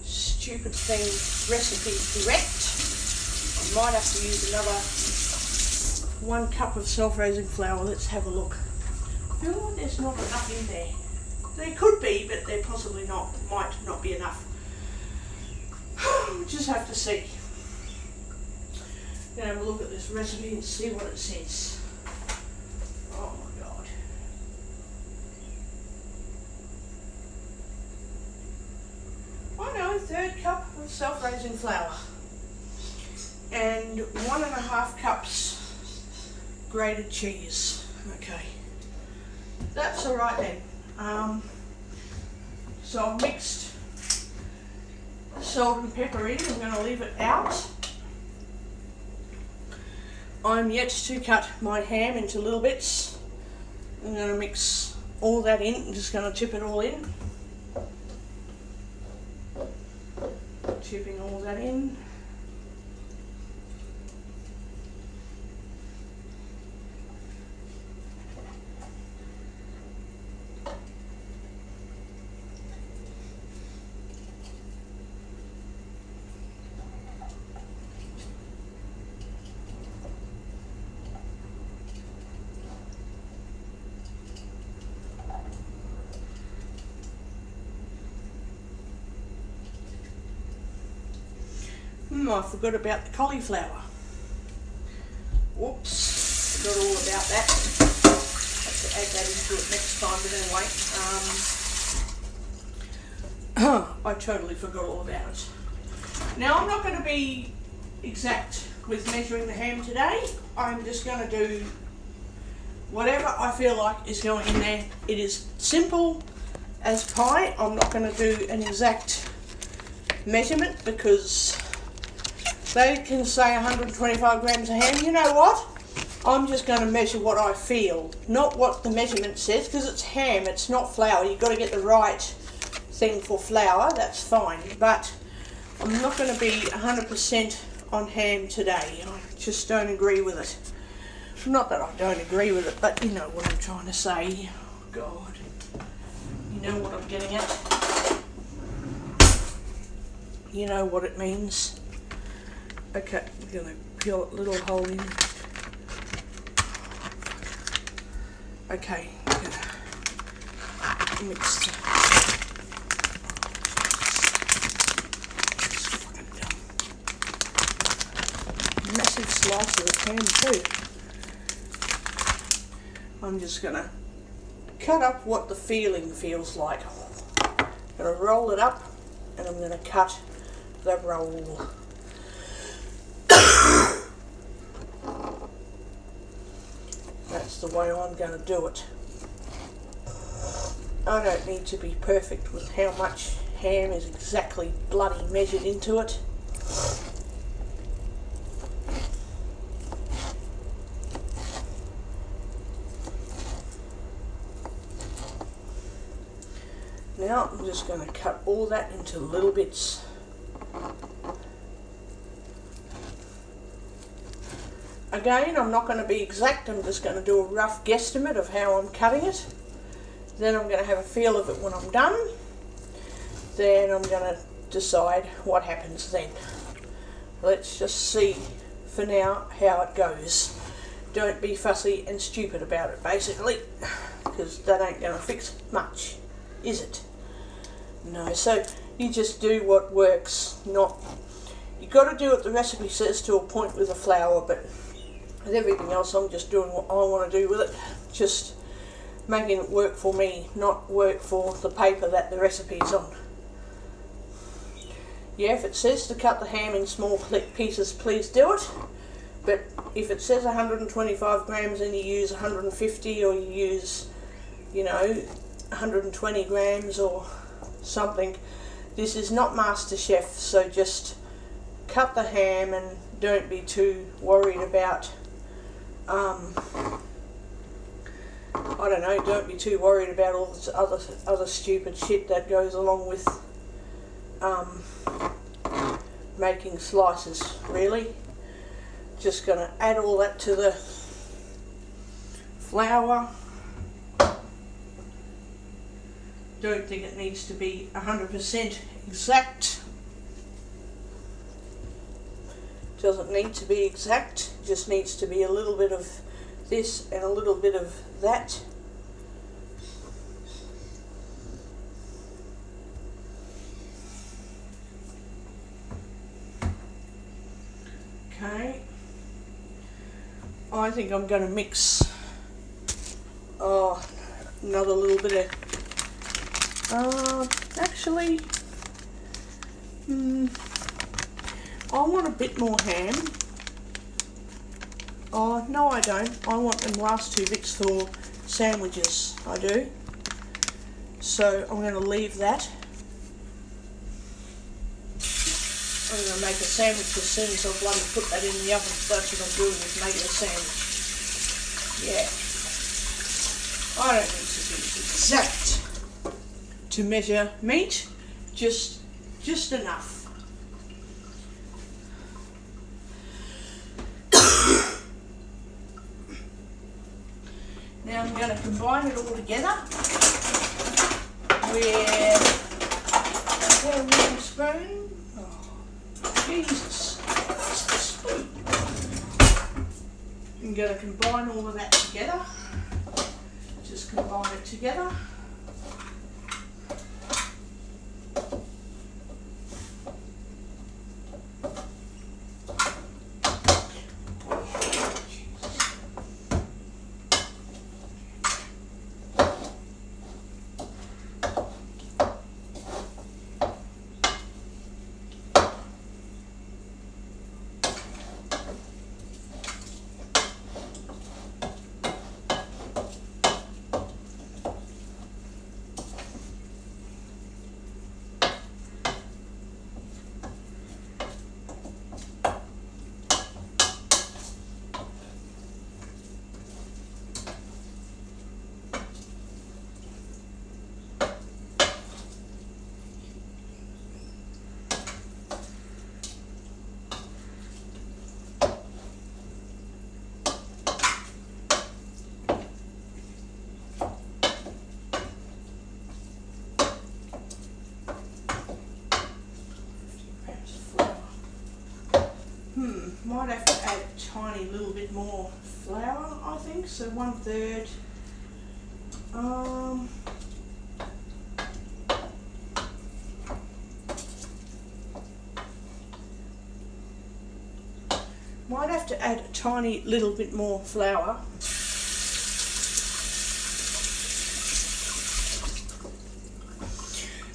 stupid thing recipe is correct. I might have to use another 1 cup of self-raising flour. Let's have a look. feel like there's not enough in there. There could be, but there possibly might not be enough. We'll just have to see. I'm going to have a look at this recipe and see what it says. Oh my God. I know, 1/3 cup of self-raising flour. And 1.5 cups grated cheese. Okay. That's alright then. So I've mixed salt and pepper in. I'm going to leave it out. I'm yet to cut my ham into little bits. I'm going to mix all that in. I'm just going to tip it all in. Tipping all that in. I forgot about the cauliflower. Whoops, forgot all about that. Have to add that into it next time, but anyway, I totally forgot all about it. Now I'm not going to be exact with measuring the ham today. I'm just going to do whatever I feel like is going in there. It is simple as pie. I'm not going to do an exact measurement because they can say 125 grams of ham. You know what? I'm just going to measure what I feel, not what the measurement says, because it's ham, it's not flour. You've got to get the right thing for flour, that's fine. But I'm not going to be 100% on ham today. I just don't agree with it. Not that I don't agree with it, but you know what I'm trying to say. Oh, God. You know what I'm getting at. You know what it means. Okay, we're going to peel a little hole in. Okay, I'm going to mix the massive slice of ham too. I'm just going to cut up what the feeling feels like. I'm going to roll it up and I'm going to cut the roll. That's the way I'm going to do it. I don't need to be perfect with how much ham is exactly bloody measured into it. Now I'm just going to cut all that into little bits. Again, I'm not going to be exact, I'm just going to do a rough guesstimate of how I'm cutting it. Then I'm going to have a feel of it when I'm done. Then I'm going to decide what happens then. Let's just see for now how it goes. Don't be fussy and stupid about it, basically, because that ain't going to fix much, is it? No, so you just do what works, not... You've got to do what the recipe says to a point with the flour, but with everything else I'm just doing what I want to do with it, just making it work for me, not work for the paper that the recipe's on. Yeah, if it says to cut the ham in small pieces, please do it, but if it says 125 grams and you use 150 or you use, you know, 120 grams or something, this is not MasterChef, so just cut the ham and don't be too worried about I don't know, don't be too worried about all this other stupid shit that goes along with making slices, really. Just going to add all that to the flour. Don't think it needs to be 100% exact. Doesn't need to be exact, just needs to be a little bit of this and a little bit of that. Okay. I think I'm going to mix another little bit of, actually, I want a bit more ham. Oh, no I don't. I want them last 2 bits for sandwiches, I do. So I'm going to leave that. I'm going to make a sandwich as soon as I bloody put that in the oven. That's what I'm doing, is making a sandwich. Yeah. I don't need to be exact to measure meat, just enough. Now I'm going to combine it all together with a wooden spoon. Jesus, it's the spoon. I'm going to combine all of that together. Just combine it together. Might have to add a tiny little bit more flour, I think, so 1/3. Might have to add a tiny little bit more flour.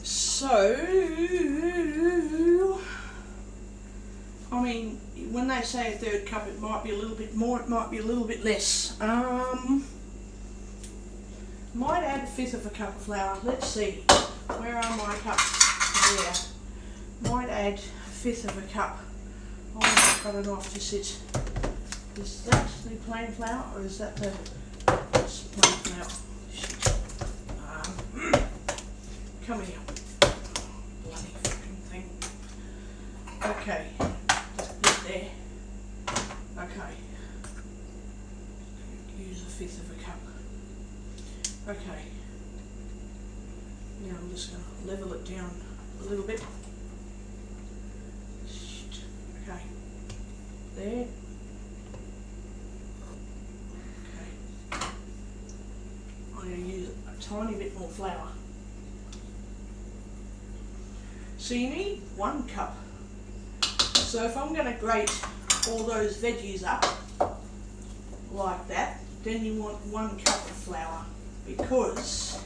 So, I mean, when they say a 1/3 cup, it might be a little bit more, it might be a little bit less. Might add 1/5 of a cup of flour. Let's see, where are my cups? There. Might add 1/5 of a cup. Oh, I've got a knife to sit. Is that the plain flour, or is that the plain flour? Shit. Come here. Bloody fucking thing. Okay. There. Okay. Use 1/5 of a cup. Okay. Now I'm just going to level it down a little bit. Shit. Okay. There. Okay. I'm going to use a tiny bit more flour. So you need 1 cup. So if I'm going to grate all those veggies up like that, then you want 1 cup of flour, because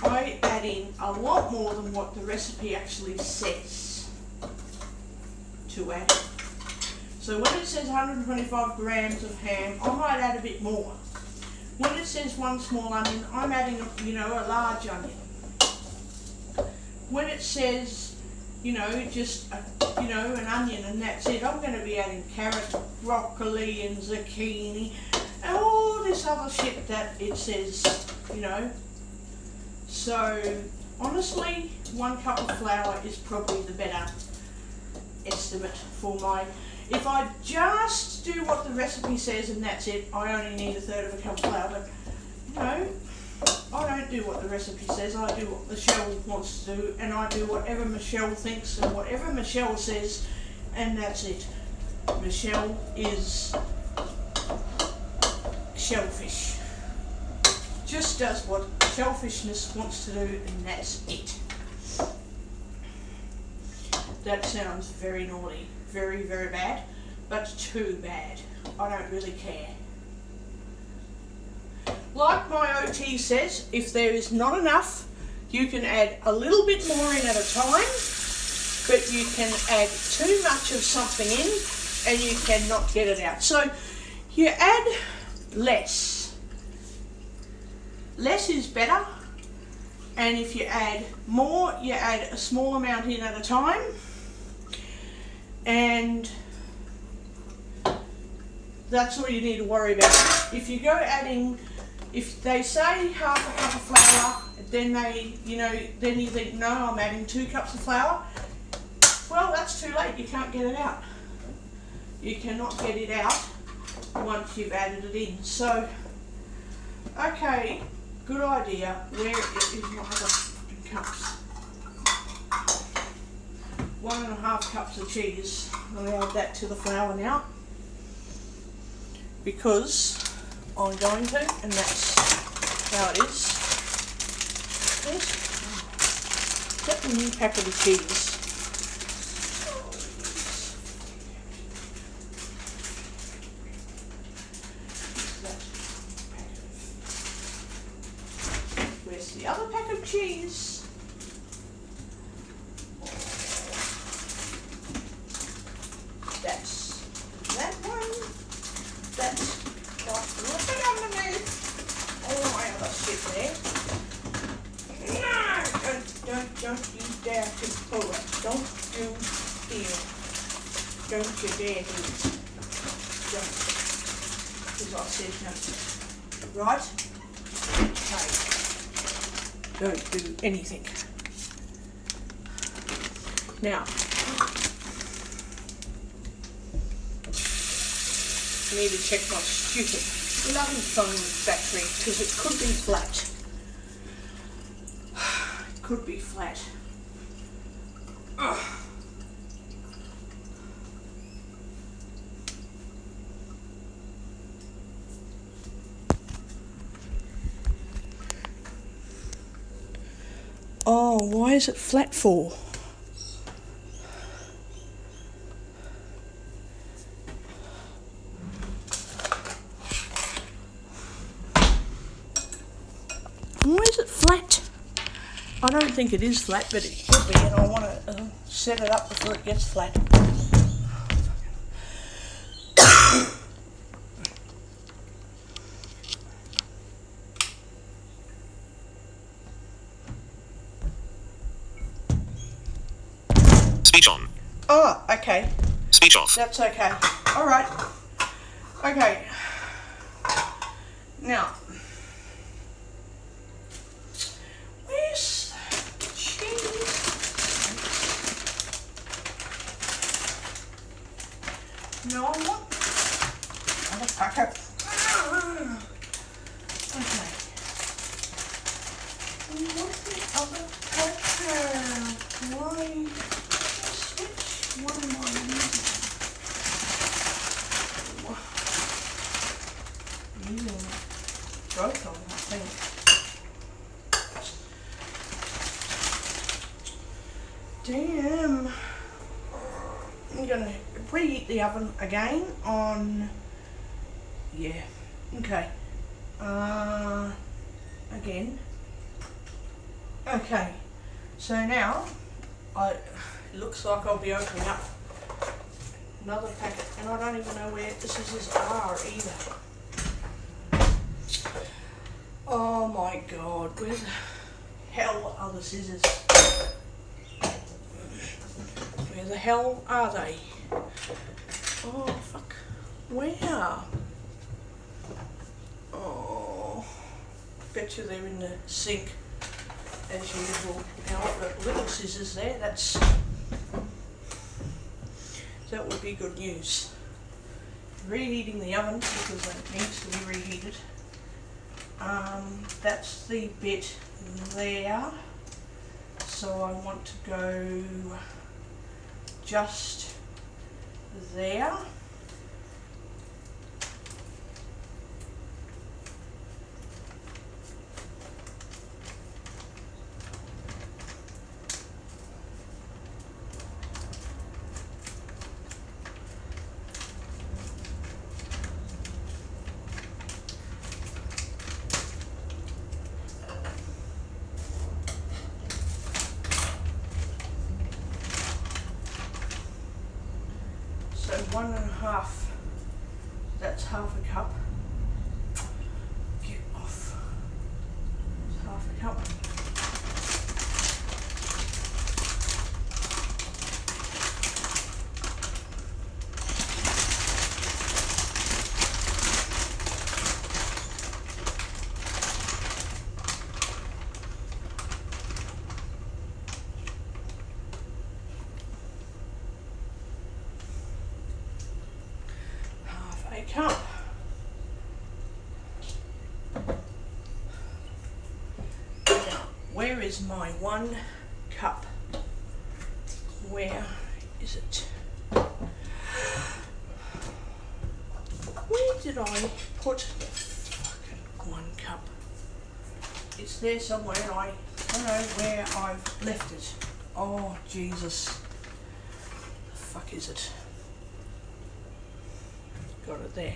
I add in a lot more than what the recipe actually says to add. So when it says 125 grams of ham, I might add a bit more. When it says 1 small onion, I'm adding a large onion. When it says, just an onion and that's it, I'm going to be adding carrot, broccoli and zucchini and all this other shit that it says, So honestly, 1 cup of flour is probably the better estimate for my. If I just do what the recipe says and that's it, I only need 1/3 of a cup of flour. But I don't do what the recipe says. I do what Michelle wants to do, and I do whatever Michelle thinks and whatever Michelle says, and that's it. Michelle is shellfish. Just does what shellfishness wants to do, and that's it. That sounds very naughty, very, very bad, but too bad. I don't really care. Like my OT says, if there is not enough, you can add a little bit more in at a time, but you can add too much of something in and you cannot get it out. So you add less. Less is better, and if you add more, you add a small amount in at a time. And that's all you need to worry about. If you go adding, if they say half a cup of flour, then then you think, no, I'm adding 2 cups of flour. Well, that's too late. You can't get it out. You cannot get it out once you've added it in. So, okay, good idea. Where is my other cups? 1.5 cups of cheese. I'm going to add that to the flour now, because I'm going to, and that's how it is. Get the new packet of cheese. Where's the other pack of cheese? That's that one. That's got a little bit underneath. All my other shit there. No, don't you dare to pull it. Don't you feel. Don't you dare do it. Don't. Because I said no. Right? Okay. Don't do anything. Now, I need to check my stupid bloody phone battery, because it could be flat. It could be flat. Ugh. Oh, why is it flat for? Why is it flat? I don't think it is flat, but it could be, and I want to set it up before it gets flat. Speech on. Oh, okay. Speech off. That's okay. All right. Okay. Now, where's the cheese? No, I want another packet. Okay. What's the other packet? Why? Which one am I using? Using both of them, I think. Damn. I'm gonna preheat the oven again on, yeah, okay. Again. Okay. So now, it looks like I'll be opening up another packet, and I don't even know where the scissors are either. Oh my god, where the hell are the scissors? Where the hell are they? Oh fuck, where? Oh, bet you they're in the sink as usual. Now I've got little scissors there, that would be good news. Reheating the oven because it needs to be reheated. That's the bit there, so I want to go just there. half. That's half a cup. Get off. It's half a cup. Half a cup. Now, where is my 1 cup? Where is it? Where did I put the fucking 1 cup? It's there somewhere. I don't know where I've left it. Oh, Jesus. The fuck is it? Got it there.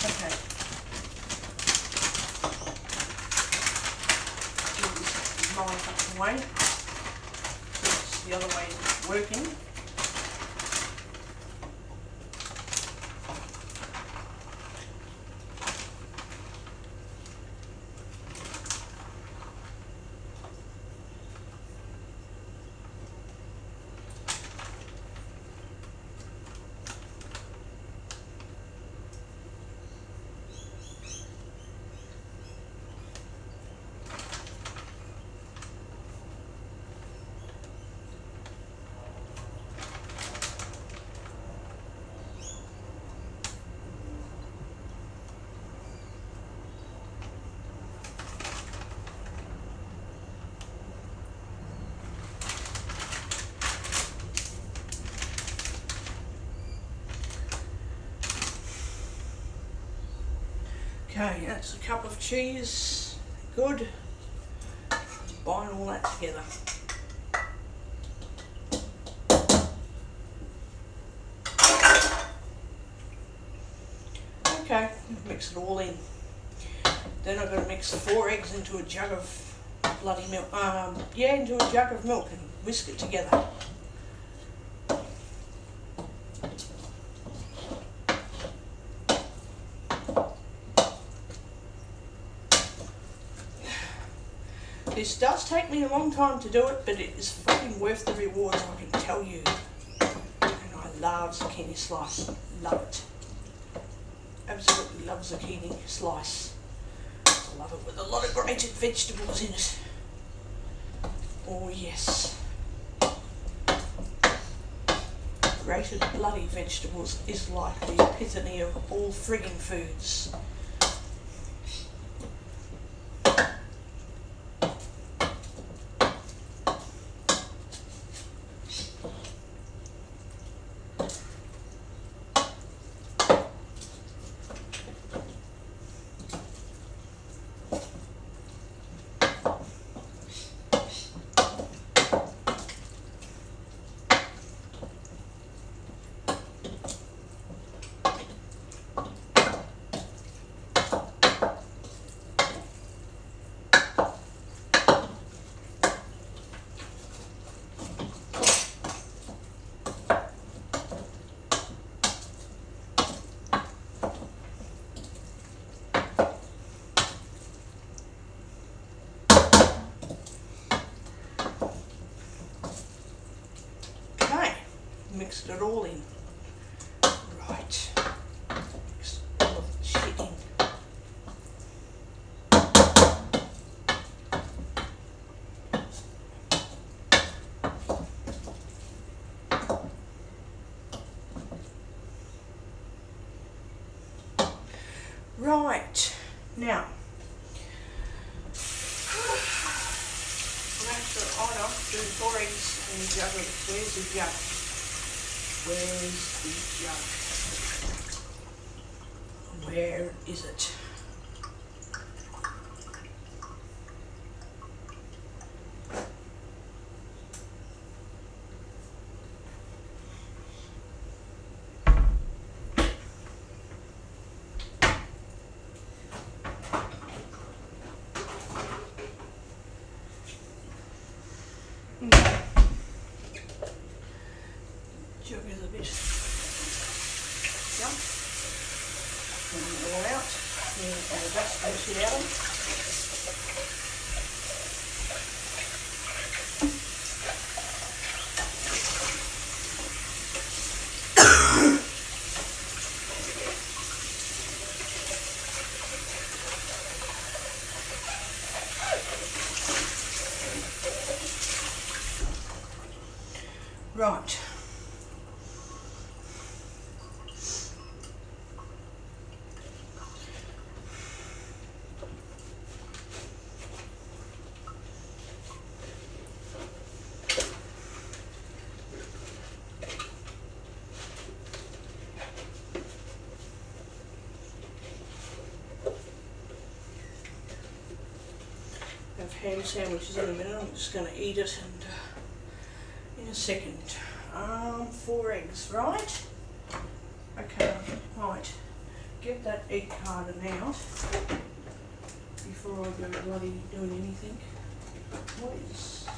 Okay. Line up the way. It's the other way working. Okay, that's a cup of cheese. Good. Combine all that together. Okay, mix it all in. Then I've got to mix 4 eggs into a jug of bloody milk. Into a jug of milk and whisk it together. This does take me a long time to do it, but it is fucking worth the rewards, I can tell you. And I love zucchini slice. Love it. Absolutely love zucchini slice. I love it with a lot of grated vegetables in it. Oh yes. Grated bloody vegetables is like the epitome of all frigging foods. Mixed it all in. Right. Mixed all of the shit in. Right. Now, do 4 eggs in a jug of, where's the jug? Where's the jug? Where is it? Okay. the dust don't sit out of them. Right. Have ham sandwiches in a minute. I'm just going to eat it and in a second. 4 eggs, right? Okay, right. Get that egg carton out before I go bloody doing anything. What is? I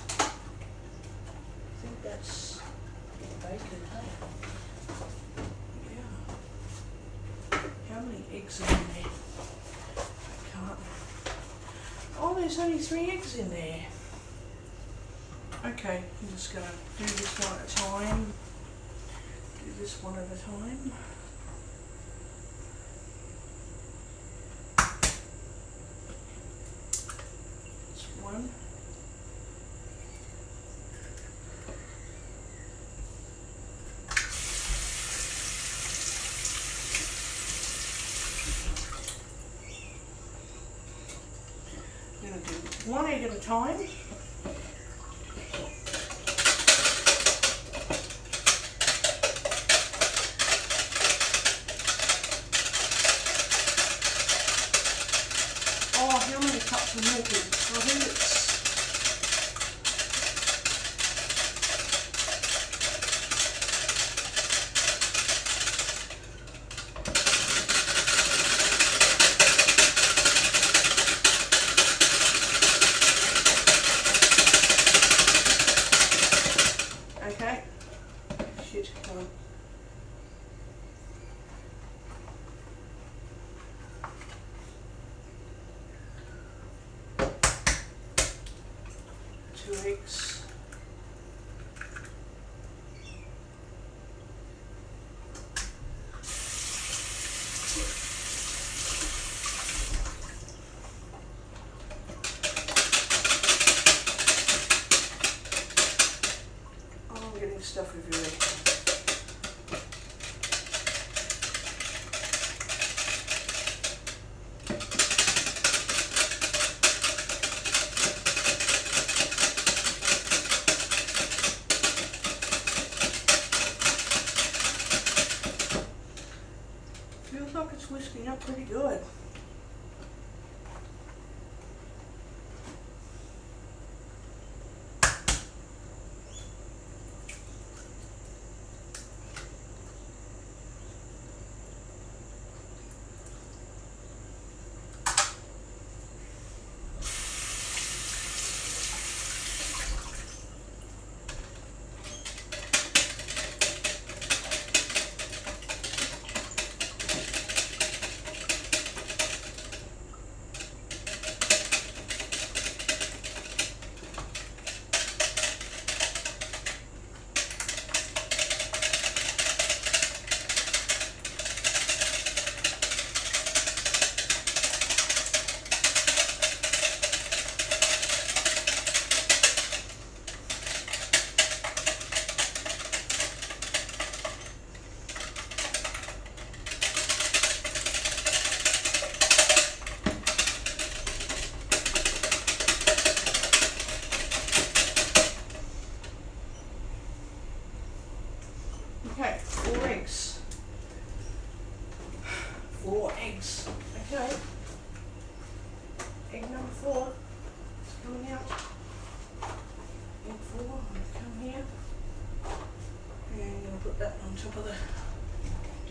think that's bacon, hey? Yeah. How many eggs are in there? I can't. Oh, there's only 3 eggs in there. Okay, I'm just going to do this one at a time. Do this one at a time. That's one. I'm going to do 1 egg at a time. Oh, how many cups of milk is it? I think it's okay. Shit, come on. Two eggs. Oh, I'm getting stuff everywhere. Feels like it's whisking up pretty good. Okay, 4 eggs. 4 eggs. Okay. Egg number 4 is coming out. Egg 4 will come here. And I'm going to put that on top of the...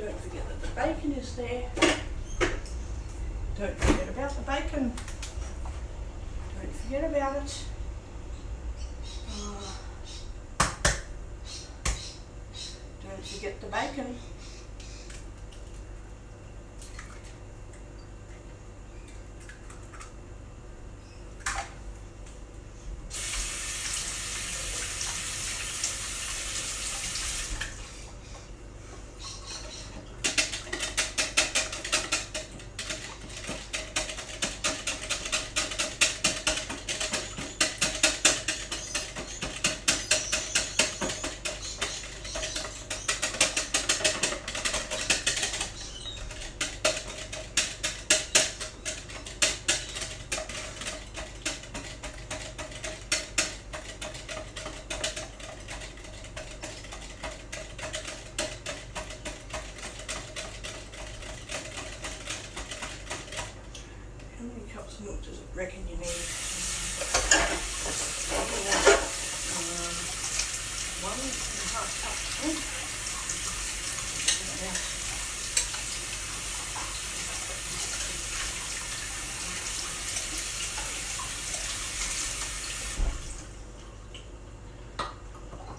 Don't forget that the bacon is there. Don't forget about the bacon. Don't forget about it. Don't forget the bacon. milk does it reckon you need? 1.5 cups.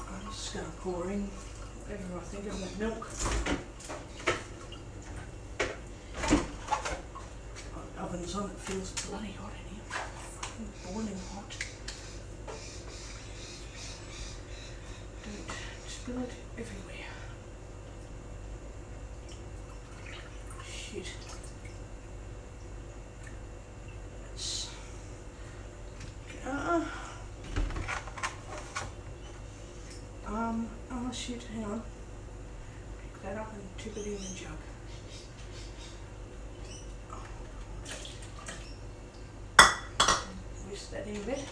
I'm just going to pour in whatever I think of that milk. Oven's on, it feels bloody hot in here. Fucking boiling hot. Don't spill it everywhere. Shit. Oh shit, hang on. Pick that up and tip it in the jug. Whisk that in a bit.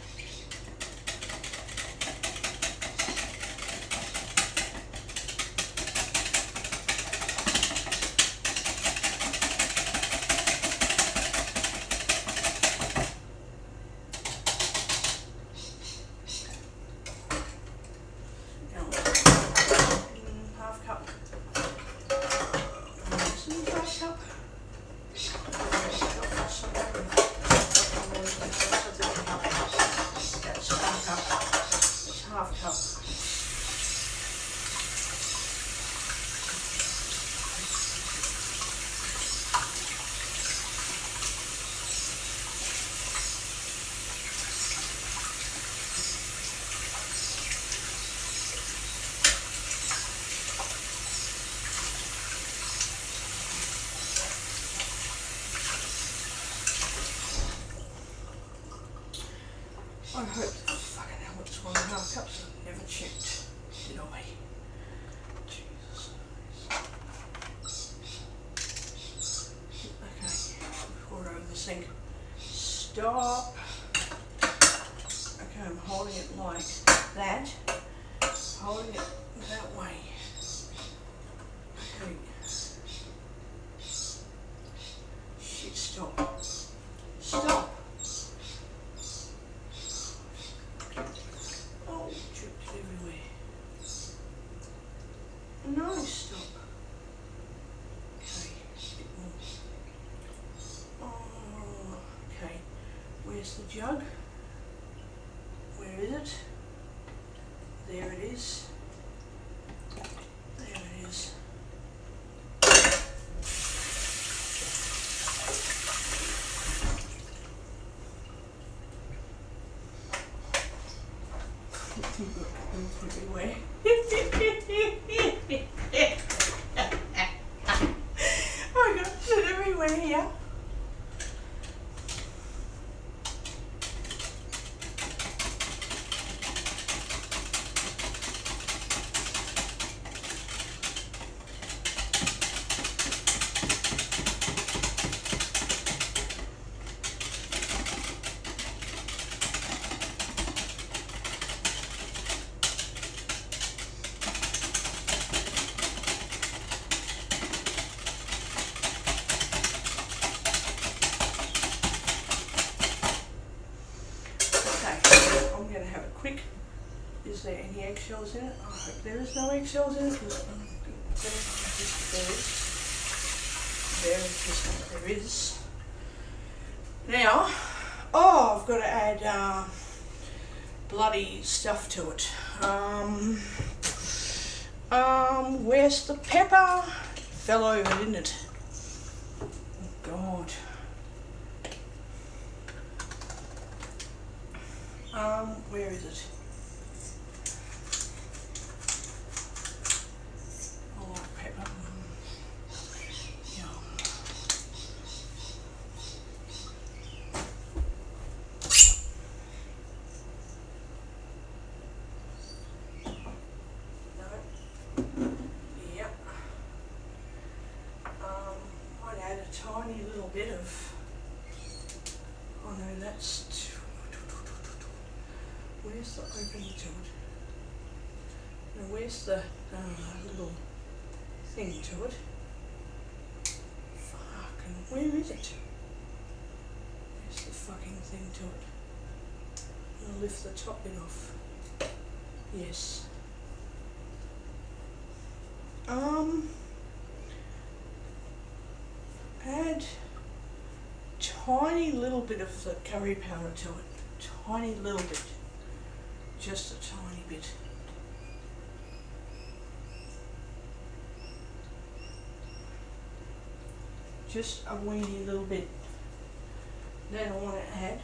I hope fucking hell it's 1.5 cups. I never checked, did I? Jesus. Okay, pour it over the sink. Stop. Okay, I'm holding it like that. Holding it that way. Okay. Shit, stop. Stop. No, stop. Okay, a bit more. Oh, okay. Where's the jug? Where is it? There it is. There it is. Everywhere. Oh my god, it's everywhere here. Is there any eggshells in it? I hope there is no eggshells in it. There is. Now, oh, I've got to add bloody stuff to it. Where's the pepper? Fell over, didn't it? Oh God. Where is it? Tiny little bit of, oh no, that's, where's the opening to it? No, where's the little thing to it? Fucking, where is it? Where's the thing to it. I'll lift the top bit off. Yes. Add tiny little bit of the curry powder to it. Tiny little bit. Just a tiny bit. Just a weeny little bit. Then I want to add,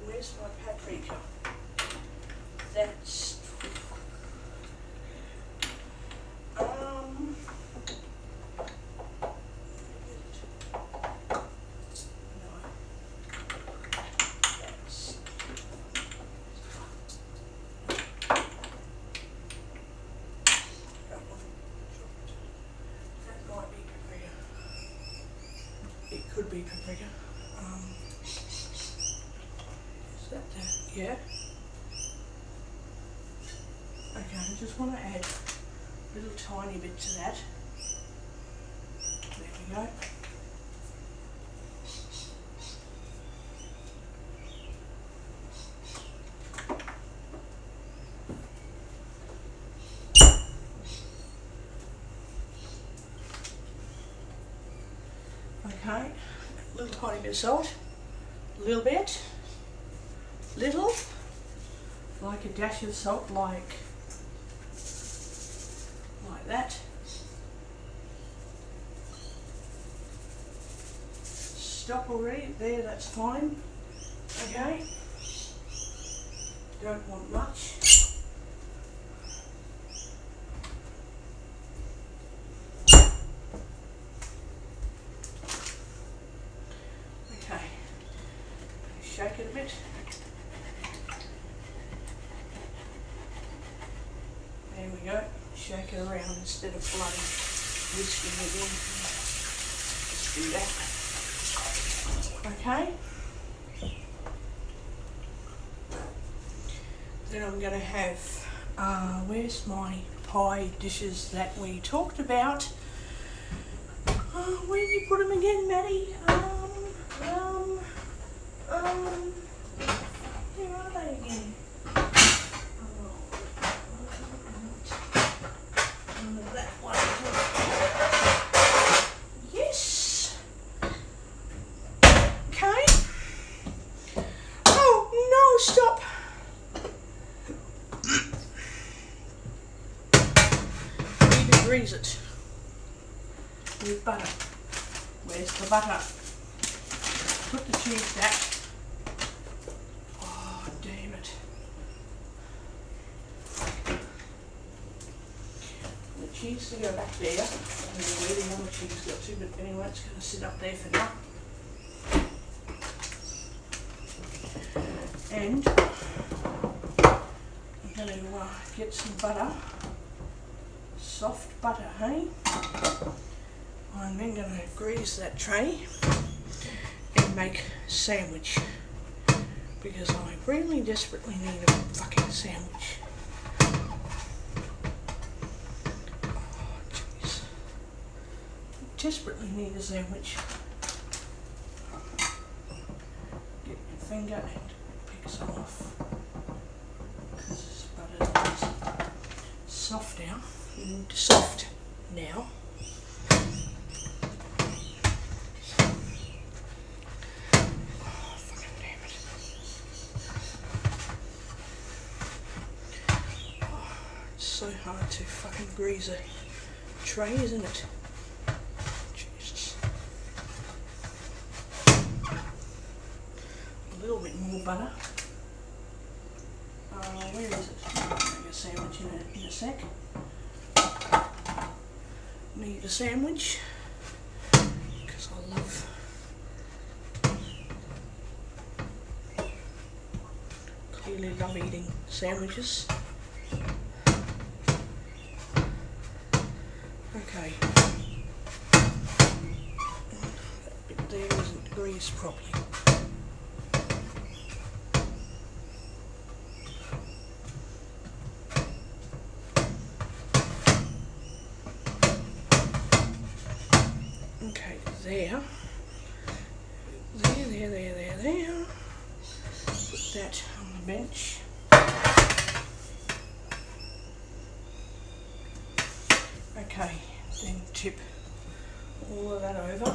where's my paprika? That's no. That's that might be paprika. It could be paprika. Is that the, yeah? Okay, I just want to add a little tiny bit to that. There we go. Okay, a little tiny bit of salt, a little bit, little, like a dash of salt, like that. Stop already, there, that's fine. Okay, don't want much. Okay, shake it a bit. There we go. Shake it around instead of bloody whisking it in. Just do that. Okay. Then I'm going to have, where's my pie dishes that we talked about? Where did you put them again, Maddie? Where are they again? That one. Yes. Okay. Oh no! Stop. Need to grease it with butter. Where's the butter? Put the cheese back. Oh damn it. Cheese to go back there. I don't know where the other cheese got to, but anyway, it's going to sit up there for now. And I'm going to get some butter, soft butter, hey? I'm then going to grease that tray and make a sandwich because I really desperately need a fucking sandwich. Desperately need a sandwich. Get your finger and pick some off because this butter is soft now. Soft now. Oh, fucking damn it. Oh, it's so hard to fucking grease a tray, isn't it? A little bit more butter. Where is it? I'll make a sandwich in a sec. Need a sandwich because I clearly love eating sandwiches. Okay. That bit there isn't greased properly. Okay, there. There. Put that on the bench. Okay, then tip all of that over.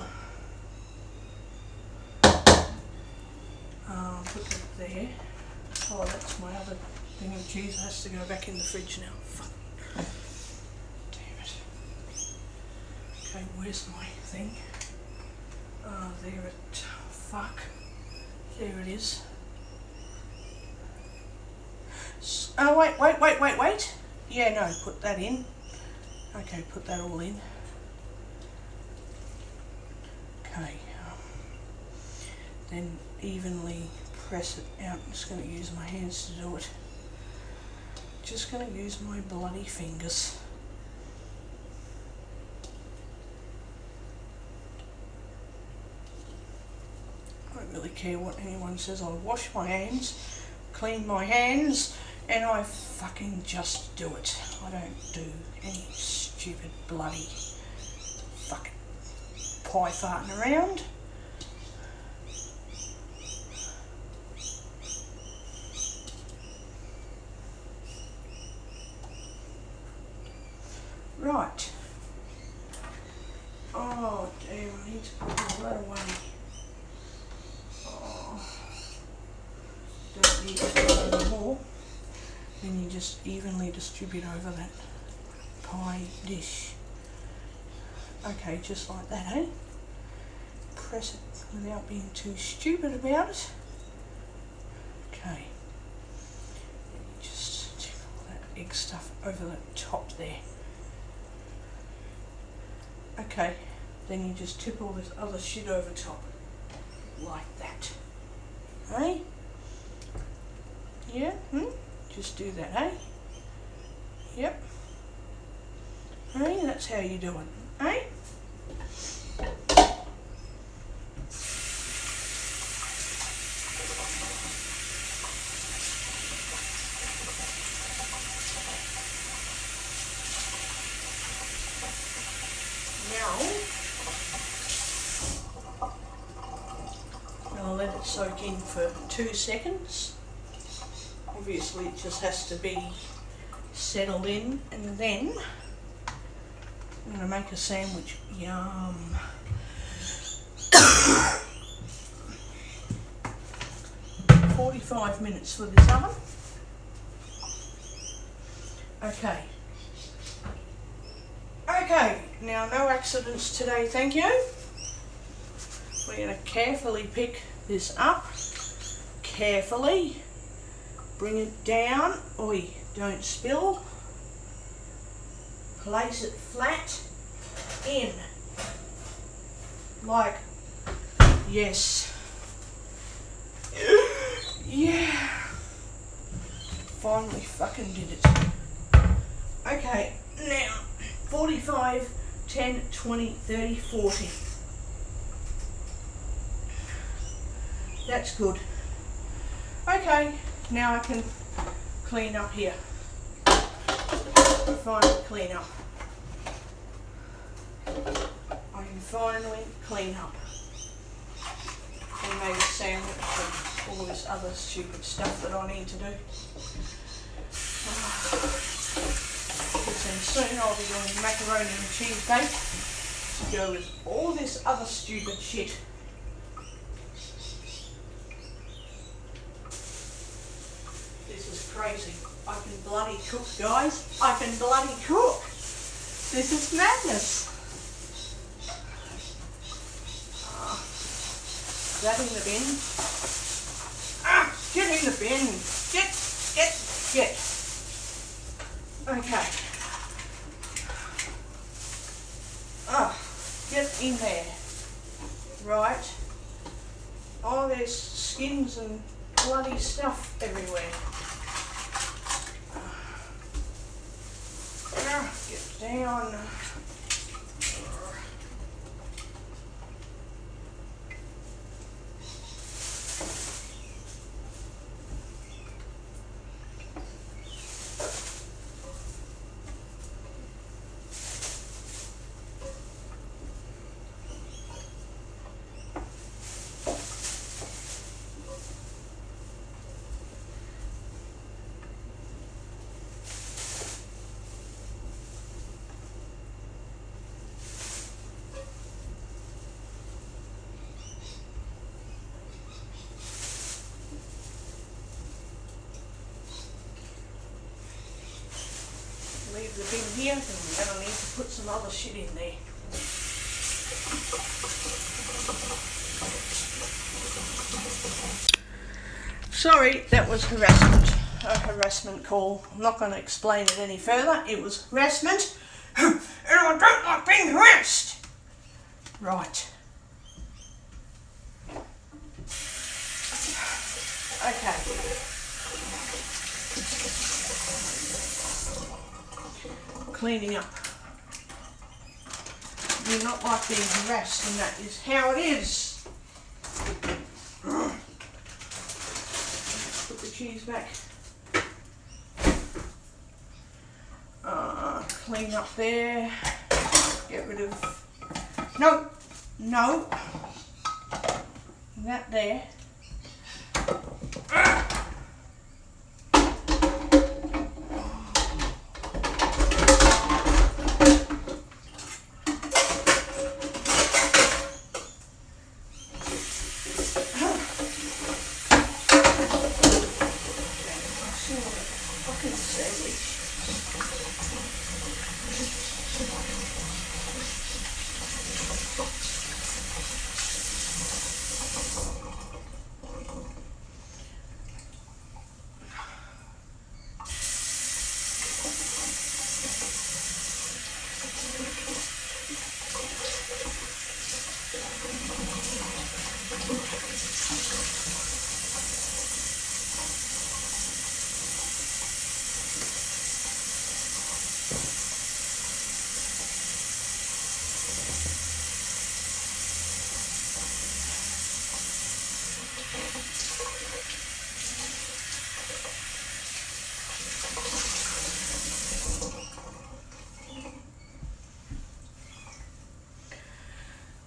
Put that there. Oh, that's my other thing of cheese. It has to go back in the fridge now. Fuck. Damn it. Okay, where's my thing? There it. Fuck. There it is. Oh, wait. Yeah, no, put that in. Okay, put that all in. Okay. Then evenly press it out. I'm just going to use my hands to do it. Just going to use my bloody fingers. I don't really care what anyone says. I wash my hands, clean my hands, and I fucking just do it. I don't do any stupid bloody fucking pie farting around. Right. Oh damn, I need to put all that away. Oh. Don't need to put any more. Then you just evenly distribute over that pie dish. Okay, just like that, eh? Press it without being too stupid about it. Okay. Just tip all that egg stuff over the top there. Okay, then you just tip all this other shit over top, like that, eh? Yeah, just do that, eh? Yep. Hey, that's how you do it, eh? I'll let it soak in for 2 seconds. Obviously it just has to be settled in, and then I'm going to make a sandwich. Yum. "45 minutes for this oven." Okay. Okay, now no accidents today, thank you. We're going to carefully pick this up. Carefully. Bring it down. Oi, don't spill. Place it flat in. Like, yes. Yeah. Finally fucking did it. Okay, now 45, 10, 20, 30, 40. That's good. Okay, now I can clean up here. Finally clean up. I can finally clean up. And make a sandwich and all this other stupid stuff that I need to do. And soon I'll be doing macaroni and cheese bake to go with all this other stupid shit. This is crazy. I can bloody cook, guys. I can bloody cook. This is madness. That in the bin. Get in the bin. Get. Okay. Get in there. Right. Oh, there's skins and bloody stuff everywhere. Get down. here, and we're going to need to put some other shit in there. Sorry, that was harassment. A harassment call. I'm not going to explain it any further. It was harassment, and I don't like being harassed. Right. Okay. Cleaning up. Do not like being harassed, and that is how it is. Put the cheese back. Clean up there. Get rid of. No, no. That there.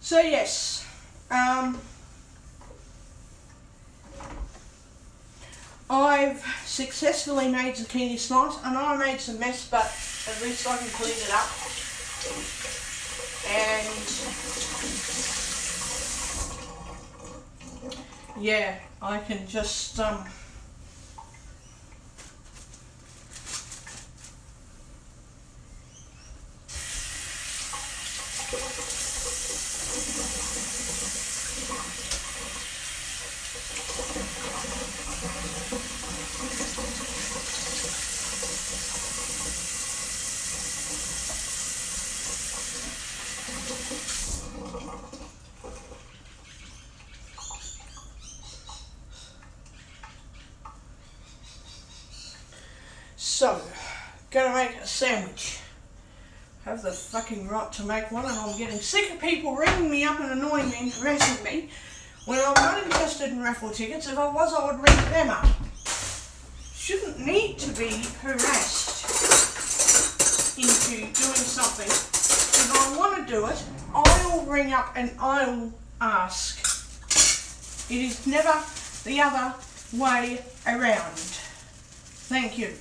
So yes, I've successfully made zucchini slice. I know I made some mess, but at least I can clean it up. And yeah, I can just so, gonna make a sandwich. Have the fucking right to make one, and I'm getting sick of people ringing me up and annoying me and harassing me when I'm not interested in raffle tickets. If I was, I would ring them up. Shouldn't need to be harassed into doing something. If I want to do it, I'll ring up and I'll ask. It is never the other way around. Thank you.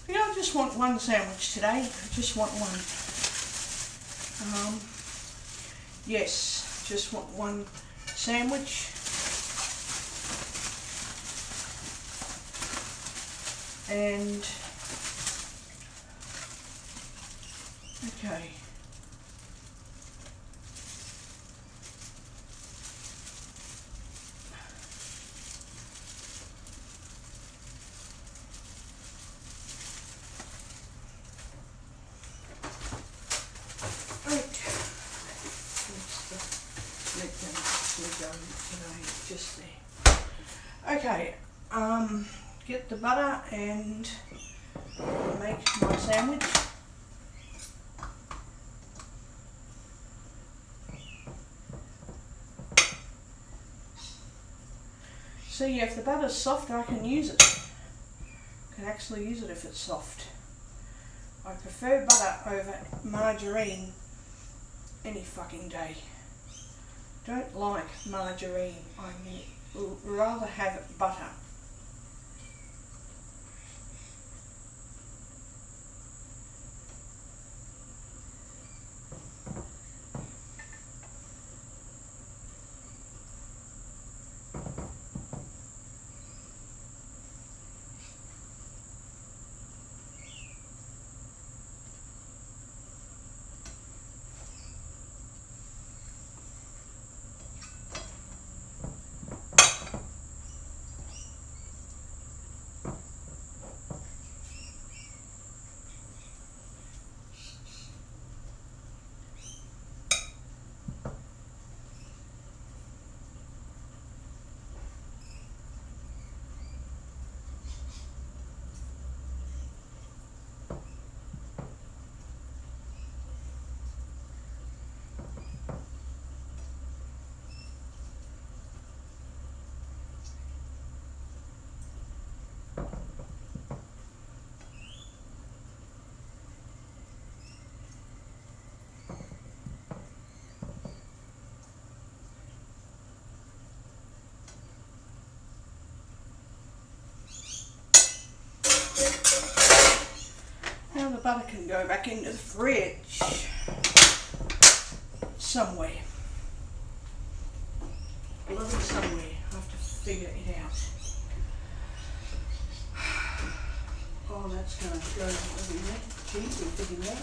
Yeah, I just want one sandwich today. I just want one. Yes, just want one sandwich. And okay. Just there. Okay, get the butter and make my sandwich. So yeah, if the butter's soft, I can use it. I can actually use it if it's soft. I prefer butter over margarine any fucking day. Don't like margarine. I would rather have butter. Now the butter can go back into the fridge somewhere. Bloody somewhere. I have to figure it out. Oh, that's going to go in there. Cheese will fit in there.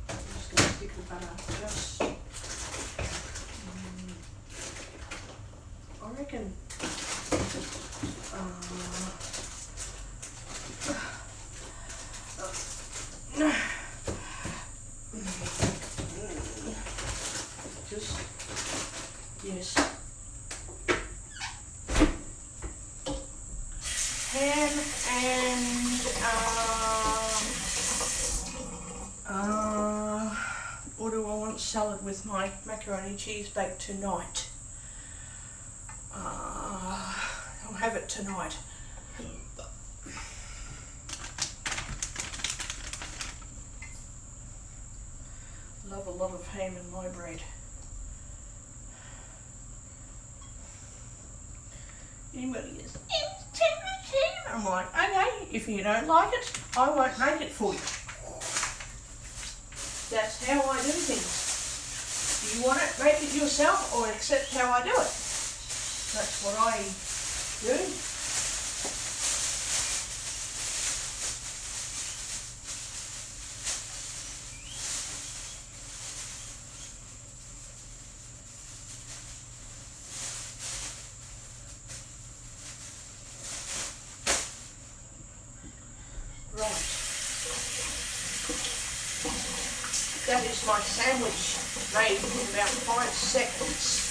I'm just going to stick the butter just. I reckon. Just yes. Ham and or do I want salad with my macaroni cheese baked tonight? I'll have it tonight. Love a lot of ham in my bread. Anybody is, it's ham. I'm like, okay, if you don't like it, I won't make it for you. That's how I do things. Do you want it, make it yourself, or accept how I do it? That's what I do. Right. That is my sandwich made in about 5 seconds.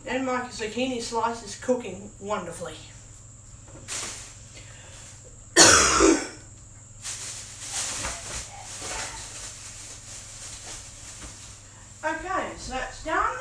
And my zucchini slice is cooking wonderfully. Okay, so that's done.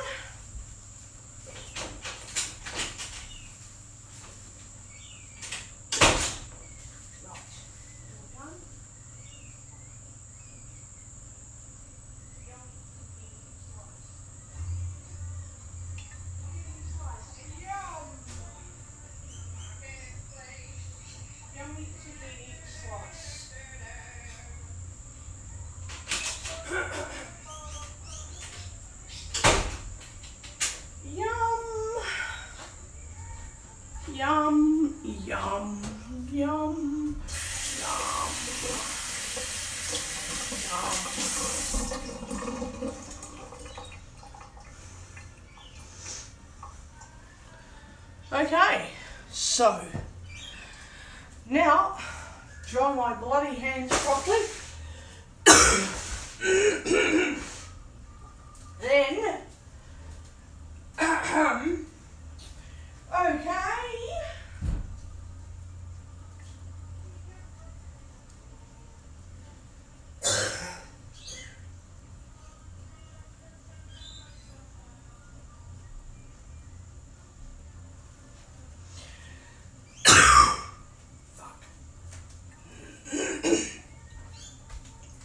Yum, yum, yum, yum, yum. Okay, so now dry my bloody hands properly. Then okay.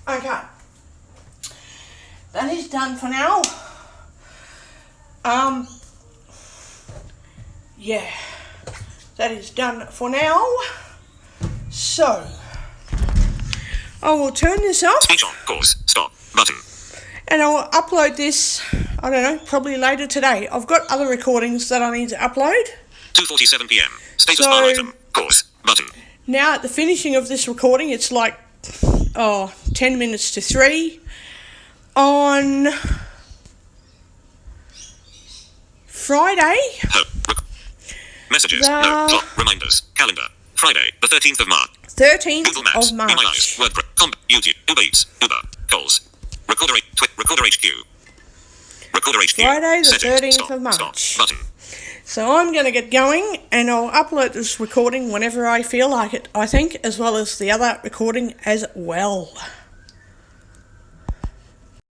Okay, that is done for now. Yeah, that is done for now. So, I will turn this off. Speech on. Pause. Stop. Button. And I'll upload this, I don't know, probably later today. I've got other recordings that I need to upload. 2:47 p.m. Status bar item. Pause. Button. Now at the finishing of this recording, it's like 10 minutes to 3 on Friday. Messages. No. Clock. Reminders. Calendar. Friday, the 13th of March. 13th Google Maps. of March. Be My Eyes. WordPress. YouTube. Uber Eats. Uber. Calls. Recorder HQ. Recorder HQ. Friday, the Settings. 13th of March. Stop. Button. So I'm going to get going, and I'll upload this recording whenever I feel like it, I think, as well as the other recording as well.